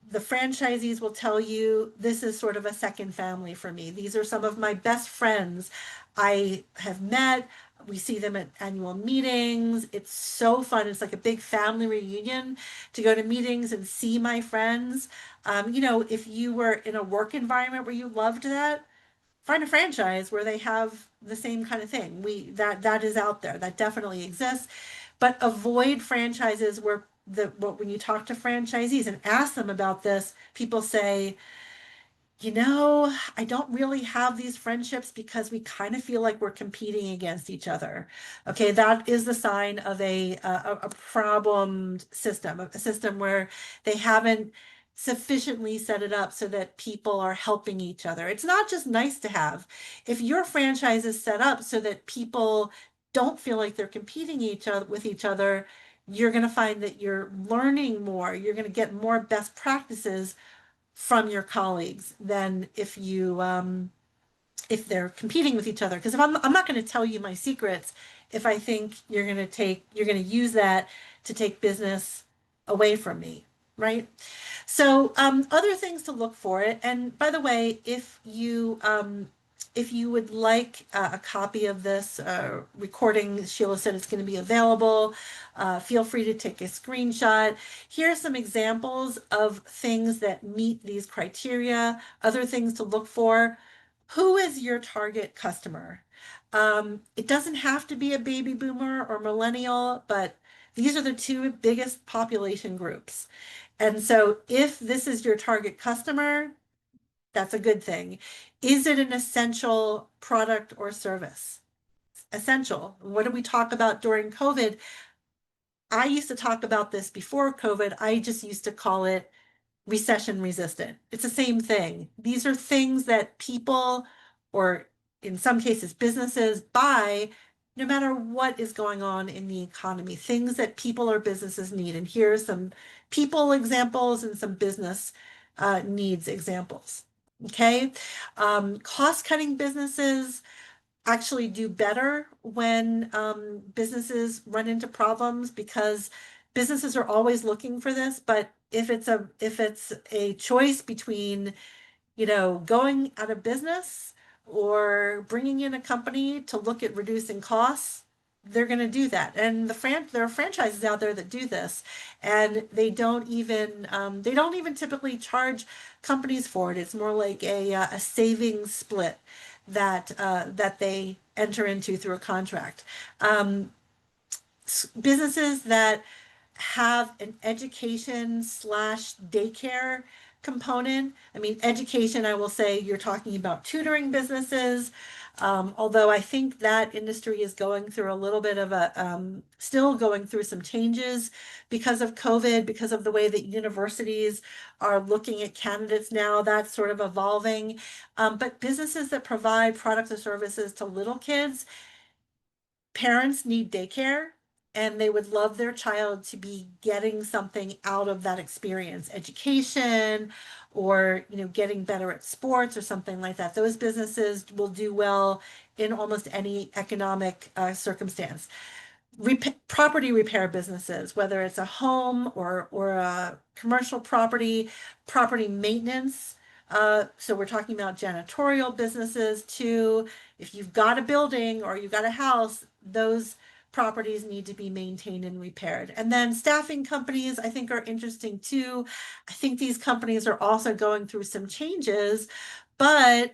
the franchisees will tell you this is sort of a second family for me. These are some of my best friends I have met. We see them at annual meetings. It's so fun. It's like a big family reunion to go to meetings and see my friends. If you were in a work environment where you loved that, find a franchise where they have the same kind of thing. That is out there. That definitely exists. But avoid franchises where when you talk to franchisees and ask them about this, people say, I don't really have these friendships because we kind of feel like we're competing against each other. Okay, that is the sign of a problemed system, a system where they haven't sufficiently set it up so that people are helping each other. It's not just nice to have. If your franchise is set up so that people don't feel like they're competing with each other, you're going to find that you're learning more. You're going to get more best practices from your colleagues than if they're competing with each other. Because if I'm not going to tell you my secrets if I think you're going to use that to take business away from me, right? So other things to look for it. And by the way, if you would like a copy of this recording, Sheila said it's going to be available. Feel free to take a screenshot. Here are some examples of things that meet these criteria, other things to look for. Who is your target customer? It doesn't have to be a baby boomer or millennial, but these are the two biggest population groups. And so if this is your target customer, that's a good thing. Is it an essential product or service? Essential. What did we talk about during COVID? I used to talk about this before COVID. I just used to call it recession resistant. It's the same thing. These are things that people, or in some cases businesses, buy no matter what is going on in the economy, things that people or businesses need. And here are some people examples and some business needs examples. Okay. Cost cutting businesses actually do better when businesses run into problems because businesses are always looking for this. But if it's a choice between going out of business or bringing in a company to look at reducing costs, they're going to do that. And there are franchises out there that do this, and they don't even typically charge companies for it. It's more like a savings split that they enter into through a contract. Businesses that have an education slash daycare component. I mean, education, I will say you're talking about tutoring businesses. Although I think that industry is going through a little bit of still going through some changes because of COVID, because of the way that universities are looking at candidates now, that's sort of evolving. But businesses that provide products or services to little kids, parents need daycare and they would love their child to be getting something out of that experience, education, or getting better at sports or something like that. Those businesses will do well in almost any economic circumstance. Property repair businesses, whether it's a home or a commercial property maintenance. So we're talking about janitorial businesses too. If you've got a building or you've got a house, those properties need to be maintained and repaired. And then staffing companies, I think, are interesting too. I think these companies are also going through some changes, but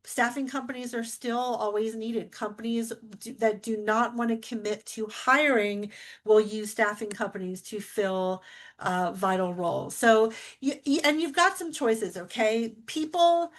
Staffing companies are still always needed. Companies that do not want to commit to hiring will use staffing companies to fill vital roles. So and you've got some choices, okay? People,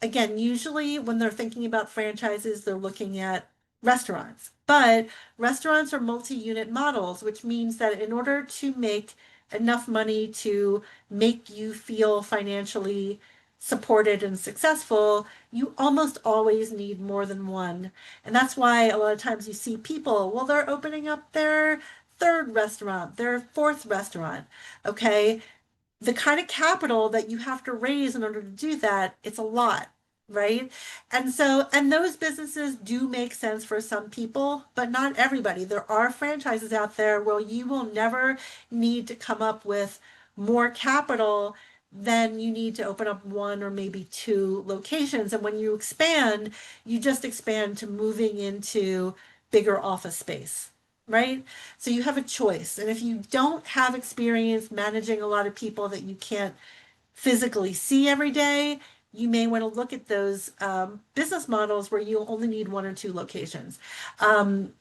again, usually when they're thinking about franchises, they're looking at restaurants. But restaurants are multi-unit models, which means that in order to make enough money to make you feel financially supported and successful, you almost always need more than one. And that's why a lot of times you see people, well, they're opening up their third restaurant, their fourth restaurant. Okay, the kind of capital that you have to raise in order to do that, it's a lot, right? And so, and those businesses do make sense for some people, but not everybody. There are franchises out there where you will never need to come up with more capital than you need to open up one or maybe two locations. And when you expand, you just expand to moving into bigger office space, right? So you have a choice. And if you don't have experience managing a lot of people that you can't physically see every day, you may want to look at those business models where you only need one or two locations. Um,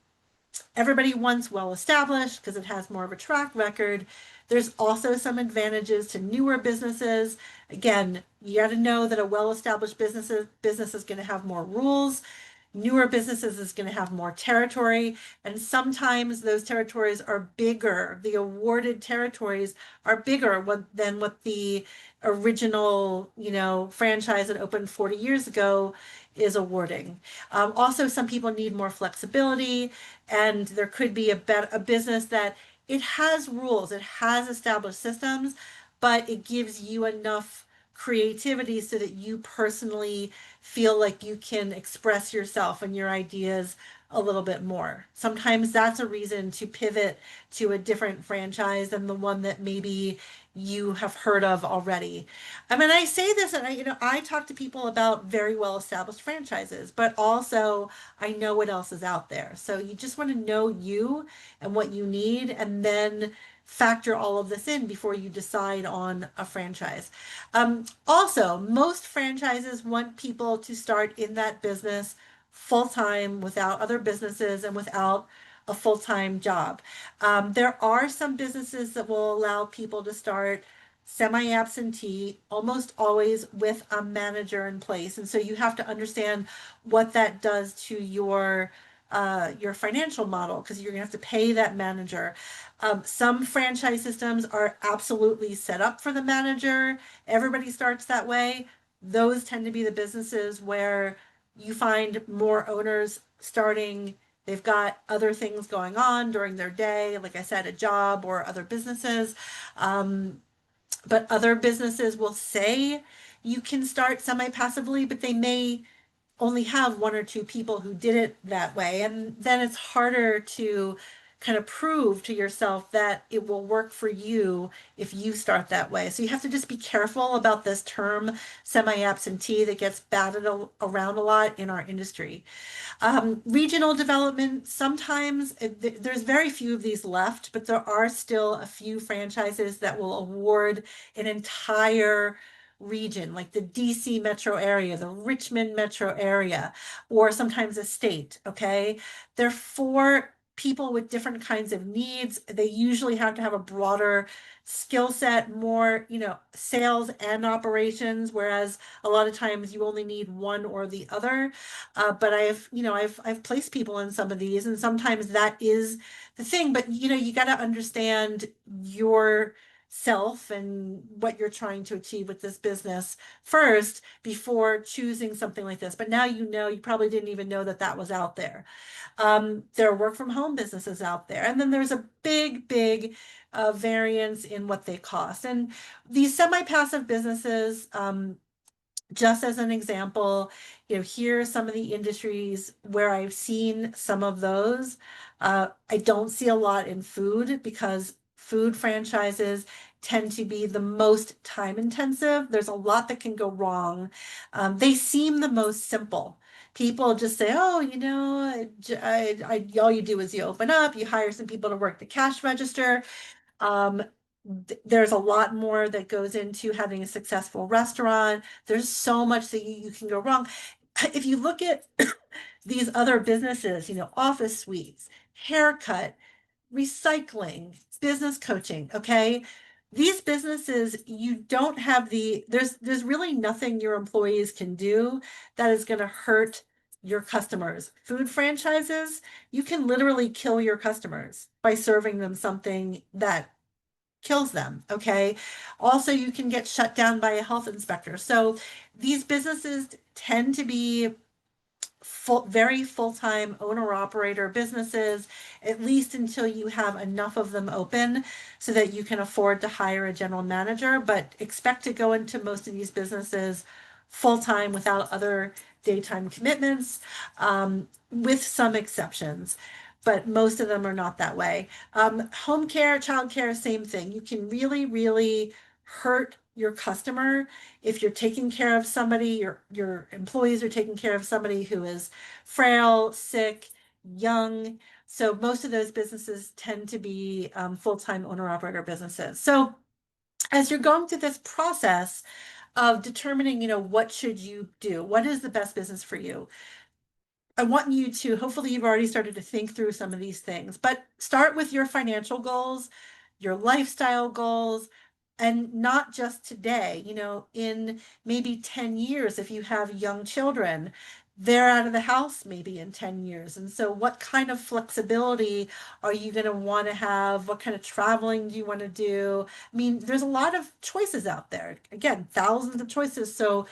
Everybody wants well established because it has more of a track record. There's also some advantages to newer businesses. Again, you got to know that a well established business is going to have more rules. Newer businesses is going to have more territory, and sometimes those territories are bigger. The awarded territories are bigger than what the original, franchise that opened 40 years ago is awarding. Also, some people need more flexibility, and there could be a business that it has rules, it has established systems, but it gives you enough creativity so that you personally feel like you can express yourself and your ideas a little bit more. Sometimes that's a reason to pivot to a different franchise than the one that maybe you have heard of already. I mean, I say this and I talk to people about very well established franchises, but also I know what else is out there. So you just want to know you and what you need, and then factor all of this in before you decide on a franchise. Also, most franchises want people to start in that business full time without other businesses and without a full time job. There are some businesses that will allow people to start semi-absentee, almost always with a manager in place. And so you have to understand what that does to your financial model, because you're gonna have to pay that manager. Some franchise systems are absolutely set up for the manager. Everybody starts that way. Those tend to be the businesses where you find more owners starting. They've got other things going on during their day, like I said, a job or other businesses. But other businesses will say you can start semi-passively, but they may only have one or two people who did it that way. And then it's harder to kind of prove to yourself that it will work for you if you start that way. So you have to just be careful about this term semi-absentee that gets batted around a lot in our industry. Regional development, sometimes there's very few of these left, but there are still a few franchises that will award an entire region, like the DC metro area, the Richmond metro area, or sometimes a state, okay? They're for people with different kinds of needs. They usually have to have a broader skill set, more, sales and operations, whereas a lot of times you only need one or the other. But I've placed people in some of these, and sometimes that is the thing. But you got to understand yourself and what you're trying to achieve with this business first before choosing something like this. But now you probably didn't even know that that was out there. There are work from home businesses out there, and then there's a big variance in what they cost. And these semi-passive businesses, just as an example, here are some of the industries where I've seen some of those. I don't see a lot in food because food franchises tend to be the most time intensive. There's a lot that can go wrong. They seem the most simple. People just say, oh, all you do is you open up, you hire some people to work the cash register. Um, there's a lot more that goes into having a successful restaurant. There's so much that you can go wrong. if you look at these other businesses, office suites, haircut, recycling, business coaching, okay? These businesses, you don't have there's really nothing your employees can do that is going to hurt your customers. Food franchises, you can literally kill your customers by serving them something that kills them, okay? Also, you can get shut down by a health inspector. So these businesses tend to be very full-time owner-operator businesses, at least until you have enough of them open so that you can afford to hire a general manager, but expect to go into most of these businesses full-time without other daytime commitments, with some exceptions. But most of them are not that way. Home care, child care, same thing. You can really, really hurt your customer if you're taking care of somebody, your employees are taking care of somebody who is frail, sick, young. So most of those businesses tend to be full-time owner-operator businesses. So as you're going through this process of determining, what should you do? What is the best business for you? I want you to, hopefully you've already started to think through some of these things, but start with your financial goals, your lifestyle goals, and not just today, in maybe 10 years, if you have young children, they're out of the house maybe in 10 years. And so what kind of flexibility are you going to want to have? What kind of traveling do you want to do? I mean, there's a lot of choices out there. Again, thousands of choices. So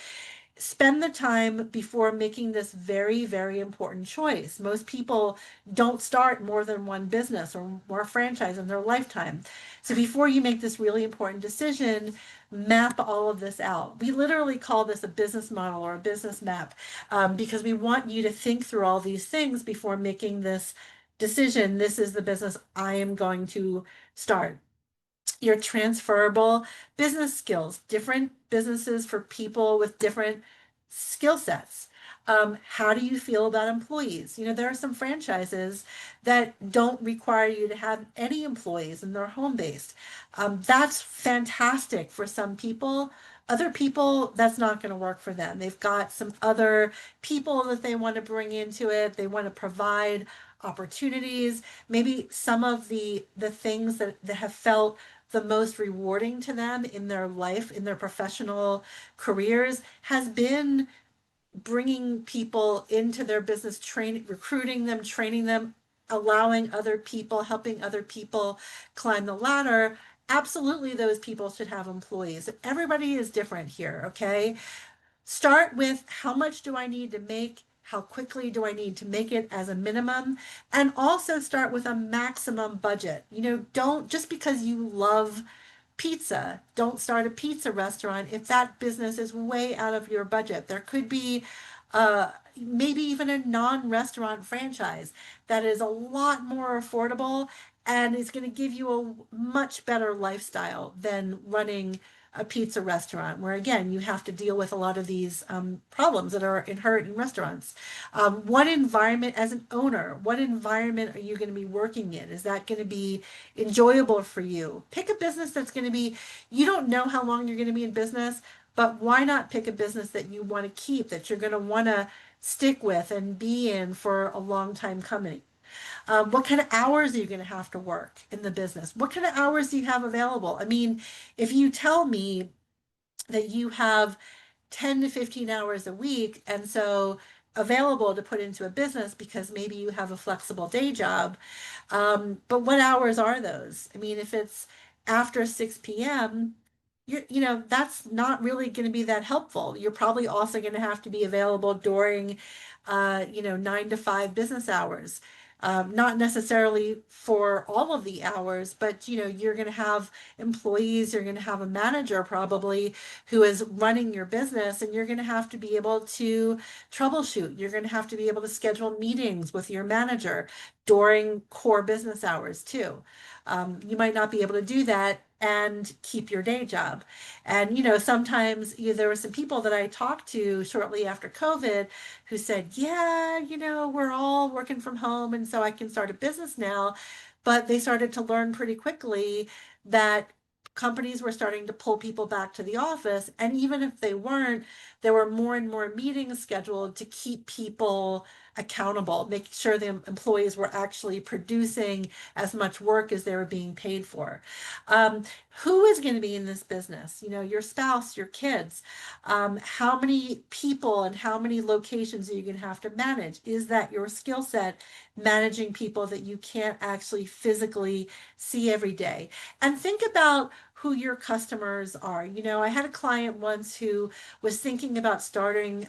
spend the time before making this very, very important choice. Most people don't start more than one business or more franchise in their lifetime. So before you make this really important decision, map all of this out. We literally call this a business model or a business map, because we want you to think through all these things before making this decision. This is the business I am going to start. Your transferable business skills, different businesses for people with different skill sets. How do you feel about employees? There are some franchises that don't require you to have any employees and they're home based. That's fantastic for some people. Other people, that's not going to work for them. They've got some other people that they want to bring into it. They want to provide opportunities. Maybe some of the things that have felt the most rewarding to them in their life, in their professional careers, has been bringing people into their business, recruiting them, training them, allowing other people, helping other people climb the ladder. Absolutely, those people should have employees. Everybody is different here, okay? Start with how much do I need to make? How quickly do I need to make it as a minimum? And also start with a maximum budget. Don't just because you love pizza, don't start a pizza restaurant if that business is way out of your budget. There could be maybe even a non-restaurant franchise that is a lot more affordable and is going to give you a much better lifestyle than running a pizza restaurant, where again you have to deal with a lot of these problems that are inherent in restaurants. What environment, as an owner, what environment are you going to be working in? Is that going to be enjoyable for you? Pick a business that's going to be, you don't know how long you're going to be in business, but why not pick a business that you want to keep, that you're going to want to stick with and be in for a long time coming? What kind of hours are you going to have to work in the business? What kind of hours do you have available? I mean, if you tell me that you have 10 to 15 hours a week, and so available to put into a business because maybe you have a flexible day job. But what hours are those? I mean, if it's after 6 p.m., that's not really going to be that helpful. You're probably also going to have to be available during, 9 to 5 business hours. Not necessarily for all of the hours, but you're going to have employees, you're going to have a manager probably who is running your business, and you're going to have to be able to troubleshoot. You're going to have to be able to schedule meetings with your manager during core business hours too. You might not be able to do that and keep your day job. And sometimes there were some people that I talked to shortly after COVID who said, yeah, we're all working from home and so I can start a business now. But they started to learn pretty quickly that companies were starting to pull people back to the office. And even if they weren't, there were more and more meetings scheduled to keep people accountable, make sure the employees were actually producing as much work as they were being paid for. Um, who is going to be in this business? You know, your spouse, your kids. How many people and how many locations are you going to have to manage? Is that your skill set, managing people that you can't actually physically see every day? And think about who your customers are. You know, I had a client once who was thinking about starting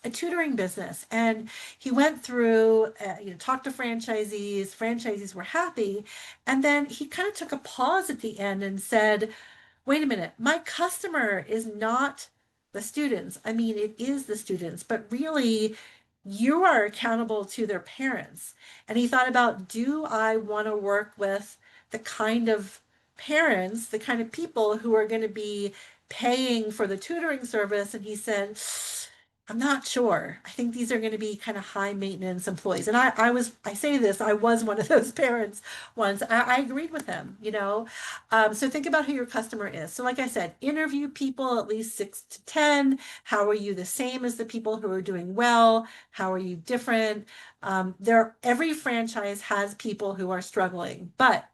a tutoring business, and he went through, talked to franchisees were happy, and then he kind of took a pause at the end and said, wait a minute, my customer is not the students. I mean, it is the students, but really, you are accountable to their parents. And he thought about, do I want to work with the kind of parents, the kind of people who are going to be paying for the tutoring service? And he said, I'm not sure. I think these are going to be kind of high maintenance employees. And I say this, I was one of those parents once. I agreed with him, you know. So think about who your customer is. So like I said, interview people at least 6 to 10. How are you the same as the people who are doing well? How are you different? Every franchise has people who are struggling, but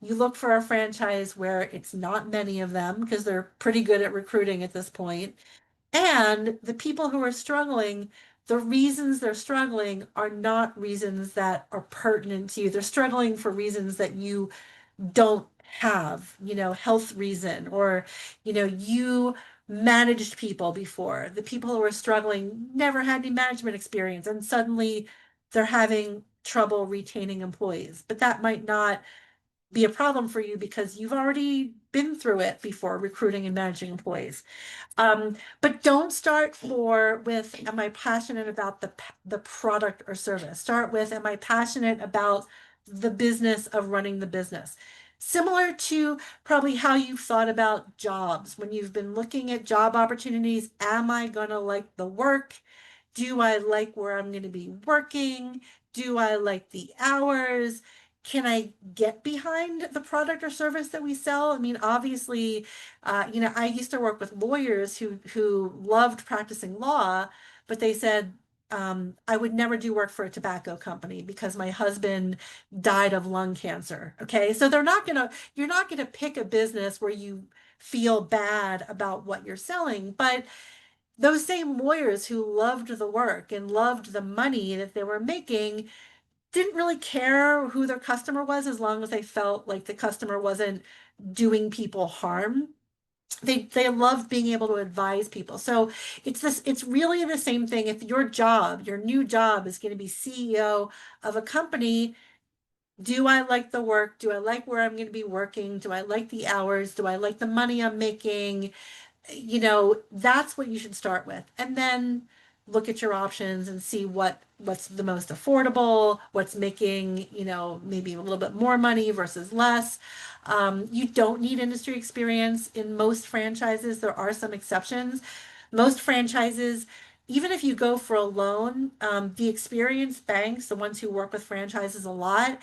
you look for a franchise where it's not many of them because they're pretty good at recruiting at this point, and the people who are struggling, the reasons they're struggling are not reasons that are pertinent to you. They're struggling for reasons that you don't have, you know, health reason, or, you know, you managed people before. The people who are struggling never had any management experience, and suddenly they're having trouble retaining employees. But that might not be a problem for you because you've already been through it before, recruiting and managing employees. But don't start with, am I passionate about the product or service? Start with, am I passionate about the business of running the business? Similar to probably how you've thought about jobs. When you've been looking at job opportunities, am I going to like the work? Do I like where I'm going to be working? Do I like the hours? Can I get behind the product or service that we sell? I mean, obviously, I used to work with lawyers who loved practicing law, but they said, I would never do work for a tobacco company because my husband died of lung cancer. Okay, so you're not gonna pick a business where you feel bad about what you're selling, but those same lawyers who loved the work and loved the money that they were making didn't really care who their customer was as long as they felt like the customer wasn't doing people harm. They loved being able to advise people. So it's really the same thing. If your new job is going to be CEO of a company, do I like the work? Do I like where I'm going to be working? Do I like the hours? Do I like the money I'm making? That's what you should start with. And then look at your options and see what's the most affordable, what's making, maybe a little bit more money versus less. You don't need industry experience in most franchises. There are some exceptions. Most franchises, even if you go for a loan, the experienced banks, the ones who work with franchises a lot,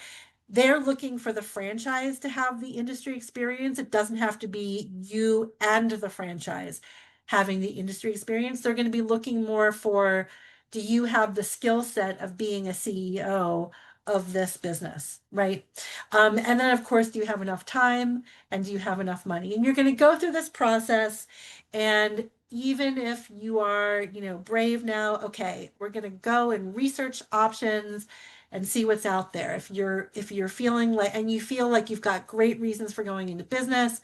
they're looking for the franchise to have the industry experience. It doesn't have to be you and the franchise having the industry experience. They're going to be looking more for, do you have the skill set of being a CEO of this business, right? And then, of course, do you have enough time and do you have enough money? And you're going to go through this process. And even if you are, brave now, okay, we're going to go and research options and see what's out there. If you're feeling like, and you feel like you've got great reasons for going into business,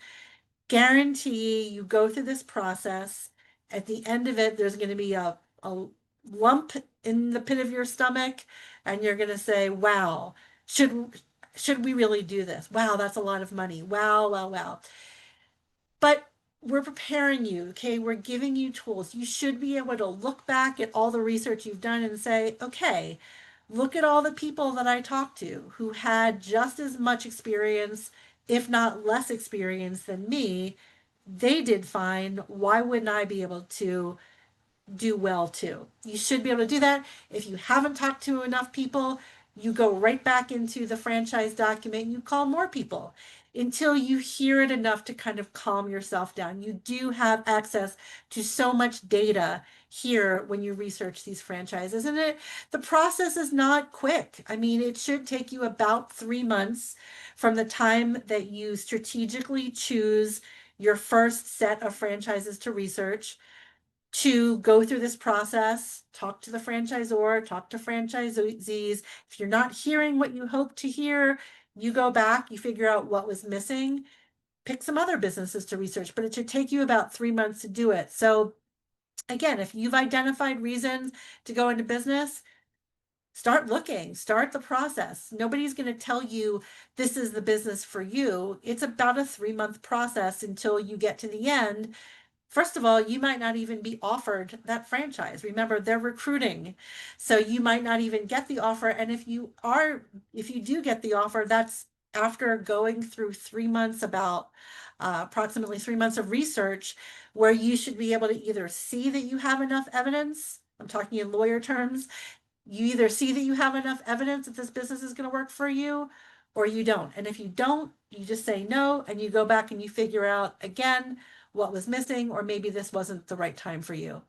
guarantee you go through this process. At the end of it, there's going to be a lump in the pit of your stomach, and you're going to say, wow, should we really do this? Wow, that's a lot of money. Wow, wow, wow. But we're preparing you, okay? We're giving you tools. You should be able to look back at all the research you've done and say, okay, look at all the people that I talked to who had just as much experience, if not less experience than me. They did fine. Why wouldn't I be able to do well too? You should be able to do that. If you haven't talked to enough people, you go right back into the franchise document and you call more people. until you hear it enough to kind of calm yourself down. You do have access to so much data here when you research these franchises, and the process is not quick. I mean, it should take you about 3 months from the time that you strategically choose your first set of franchises to research, to go through this process, talk to the franchisor, talk to franchisees. If you're not hearing what you hope to hear, you go back, you figure out what was missing, pick some other businesses to research, but it should take you about 3 months to do it. So again, if you've identified reasons to go into business, start looking, start the process. Nobody's going to tell you this is the business for you. It's about a 3-month process until you get to the end. First of all, you might not even be offered that franchise. Remember, they're recruiting. So you might not even get the offer. And if you do get the offer, that's after going through 3 months, about approximately 3 months of research, where you should be able to either see that you have enough evidence. I'm talking in lawyer terms. You either see that you have enough evidence that this business is going to work for you, or you don't. And if you don't, you just say no, and you go back and you figure out again what was missing, or maybe this wasn't the right time for you.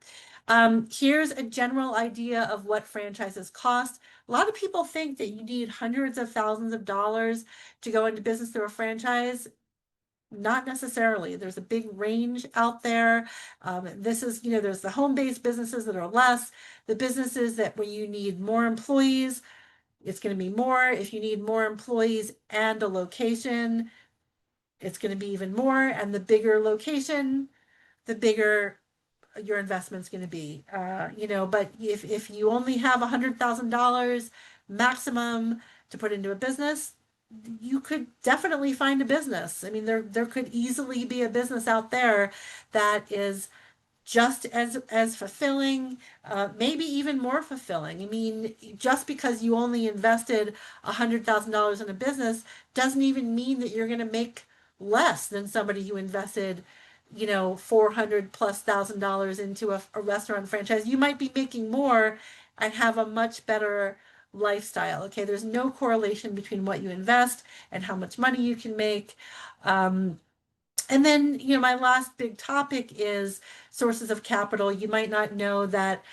Here's a general idea of what franchises cost. A lot of people think that you need hundreds of thousands of dollars to go into business through a franchise. Not necessarily. There's a big range out there. This is, there's the home-based businesses that are less. The businesses that where you need more employees, it's going to be more. If you need more employees and a location, it's going to be even more. And the bigger location, the bigger your investment's going to be. But if you only have $100,000 maximum to put into a business, you could definitely find a business. I mean, there could easily be a business out there that is just as fulfilling, maybe even more fulfilling. I mean, just because you only invested $100,000 in a business doesn't even mean that you're going to make less than somebody who invested, 400 plus $1,000 into a restaurant franchise. You might be making more and have a much better lifestyle. Okay, there's no correlation between what you invest and how much money you can make. And then, my last big topic is sources of capital. You might not know that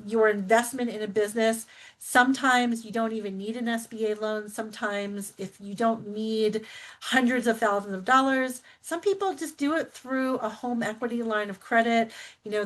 your investment in a business, sometimes you don't even need an SBA loan. Sometimes if you don't need hundreds of thousands of dollars, some people just do it through a home equity line of credit. The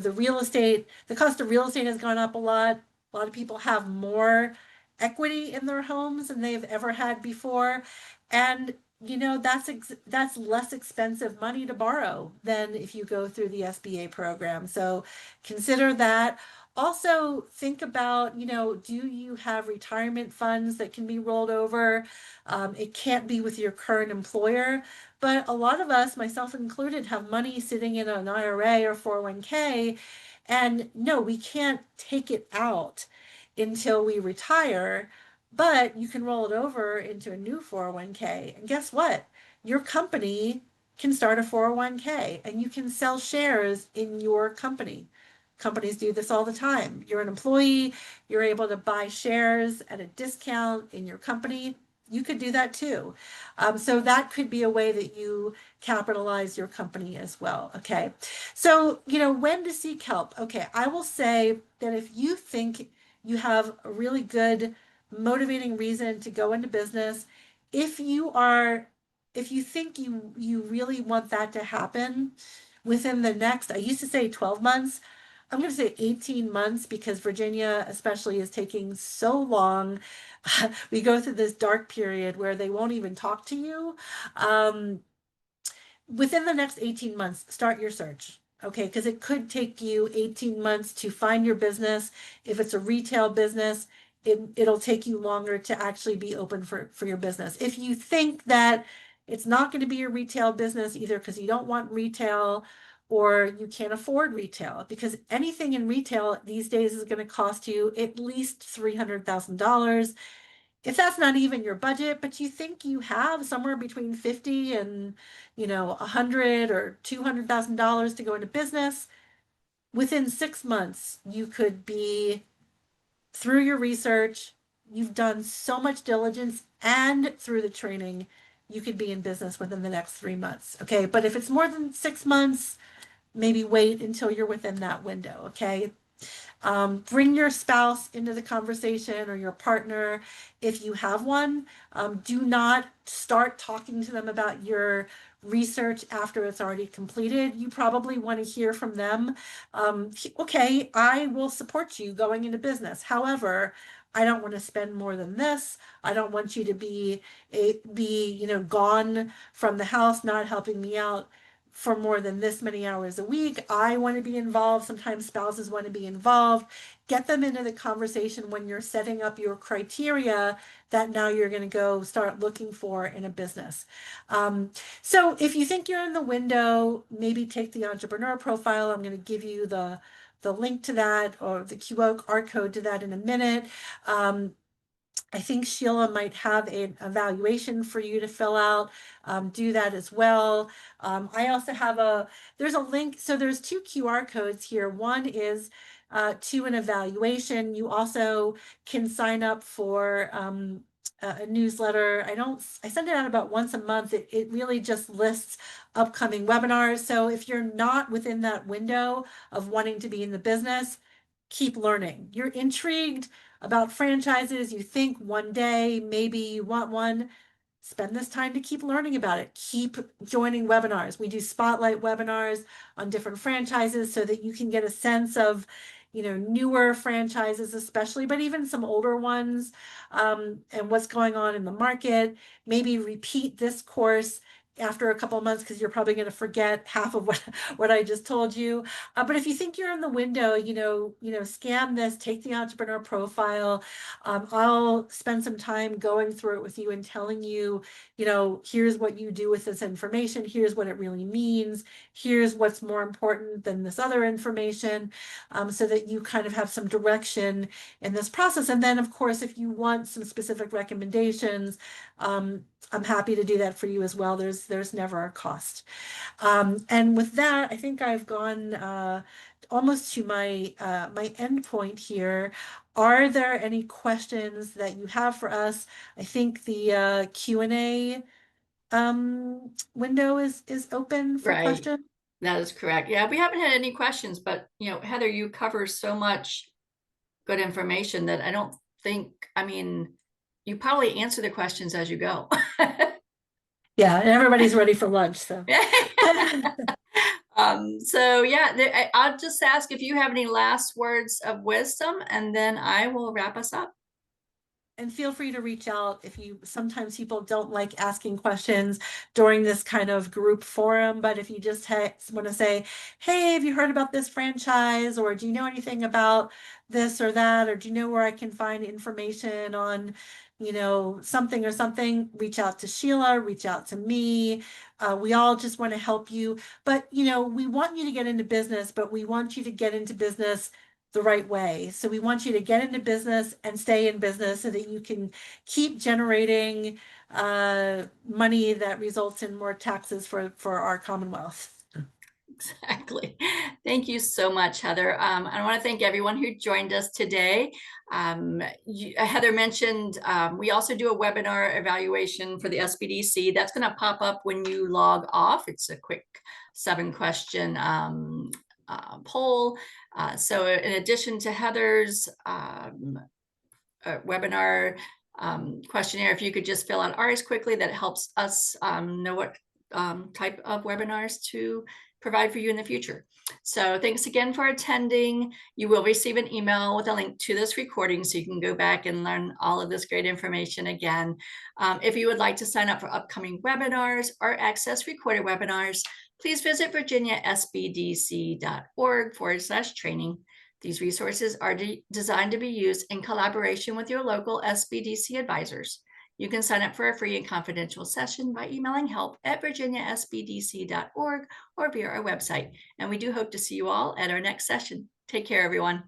cost of real estate has gone up a lot. A lot of people have more equity in their homes than they've ever had before. And that's less expensive money to borrow than if you go through the SBA program. So consider that. Also think about, do you have retirement funds that can be rolled over? It can't be with your current employer, but a lot of us, myself included, have money sitting in an IRA or 401k, and no, we can't take it out until we retire. But you can roll it over into a new 401k. And guess what? Your company can start a 401k and you can sell shares in your company. Companies do this all the time. You're an employee, you're able to buy shares at a discount in your company. You could do that too. So that could be a way that you capitalize your company as well. Okay. So, when to seek help? Okay. I will say that if you think you have a really good motivating reason to go into business, if you think you really want that to happen within the next, I used to say 12 months, I'm going to say 18 months, because Virginia especially is taking so long. We go through this dark period where they won't even talk to you. Within the next 18 months, start your search. Okay, because it could take you 18 months to find your business. If it's a retail business, it'll take you longer to actually be open for your business. If you think that it's not going to be your retail business, either because you don't want retail or you can't afford retail, because anything in retail these days is going to cost you at least $300,000. If that's not even your budget, but you think you have somewhere between 50 and 100 or $200,000 to go into business, within 6 months you could be through your research. You've done so much diligence, and through the training, you could be in business within the next 3 months. Okay. But if it's more than 6 months, maybe wait until you're within that window. Okay. Bring your spouse into the conversation or your partner if you have one. Do not start talking to them about your research after it's already completed. You probably want to hear from them. Okay, I will support you going into business. However, I don't want to spend more than this. I don't want you to be gone from the house, not helping me out for more than this many hours a week. I want to be involved. Sometimes spouses want to be involved. Get them into the conversation when you're setting up your criteria that now you're going to go start looking for in a business. So if you think you're in the window, maybe take the entrepreneur profile. I'm going to give you the link to that or the QR code to that in a minute. I think Sheila might have an evaluation for you to fill out. Do that as well. I also have there's a link. So there's 2 QR codes here. One is to an evaluation. You also can sign up for a newsletter. I send it out about once a month. It really just lists upcoming webinars. So if you're not within that window of wanting to be in the business, keep learning. You're intrigued about franchises. You think one day maybe you want one. Spend this time to keep learning about it. Keep joining webinars. We do spotlight webinars on different franchises so that you can get a sense of, newer franchises, especially, but even some older ones, and what's going on in the market. Maybe repeat this course after a couple of months because you're probably going to forget half of what I just told you. But if you think you're in the window, scan this, take the entrepreneur profile. I'll spend some time going through it with you and telling you, here's what you do with this information. Here's what it really means. Here's what's more important than this other information, so that you kind of have some direction in this process. And then, of course, if you want some specific recommendations, I'm happy to do that for you as well. There's never a cost. And with that, I think I've gone almost to my end point here. Are there any questions that you have for us? I think the Q&A window is open for Right. questions. That is correct. Yeah, we haven't had any questions, but Heather, you cover so much good information that I don't think, you probably answer the questions as you go. Yeah, and everybody's ready for lunch, so. So yeah, I'll just ask if you have any last words of wisdom, and then I will wrap us up. And feel free to reach out if sometimes people don't like asking questions during this kind of group forum, but if you just want to say, hey, have you heard about this franchise? Or do you know anything about this or that? Or do you know where I can find information on, something or something? Reach out to Sheila, reach out to me. We all just want to help you. But, we want you to get into business, but we want you to get into business the right way. So we want you to get into business and stay in business so that you can keep generating money that results in more taxes for our Commonwealth. Exactly. Thank you so much, Heather. I want to thank everyone who joined us today. Heather mentioned we also do a webinar evaluation for the SBDC. That's going to pop up when you log off. It's a quick 7-question poll. So in addition to Heather's webinar questionnaire, if you could just fill out ours quickly, that helps us know what type of webinars to provide for you in the future. So thanks again for attending. You will receive an email with a link to this recording so you can go back and learn all of this great information again. If you would like to sign up for upcoming webinars or access recorded webinars, please visit virginiasbdc.org/training. These resources are designed to be used in collaboration with your local SBDC advisors. You can sign up for a free and confidential session by emailing help@virginiasbdc.org or via our website. And we do hope to see you all at our next session. Take care, everyone.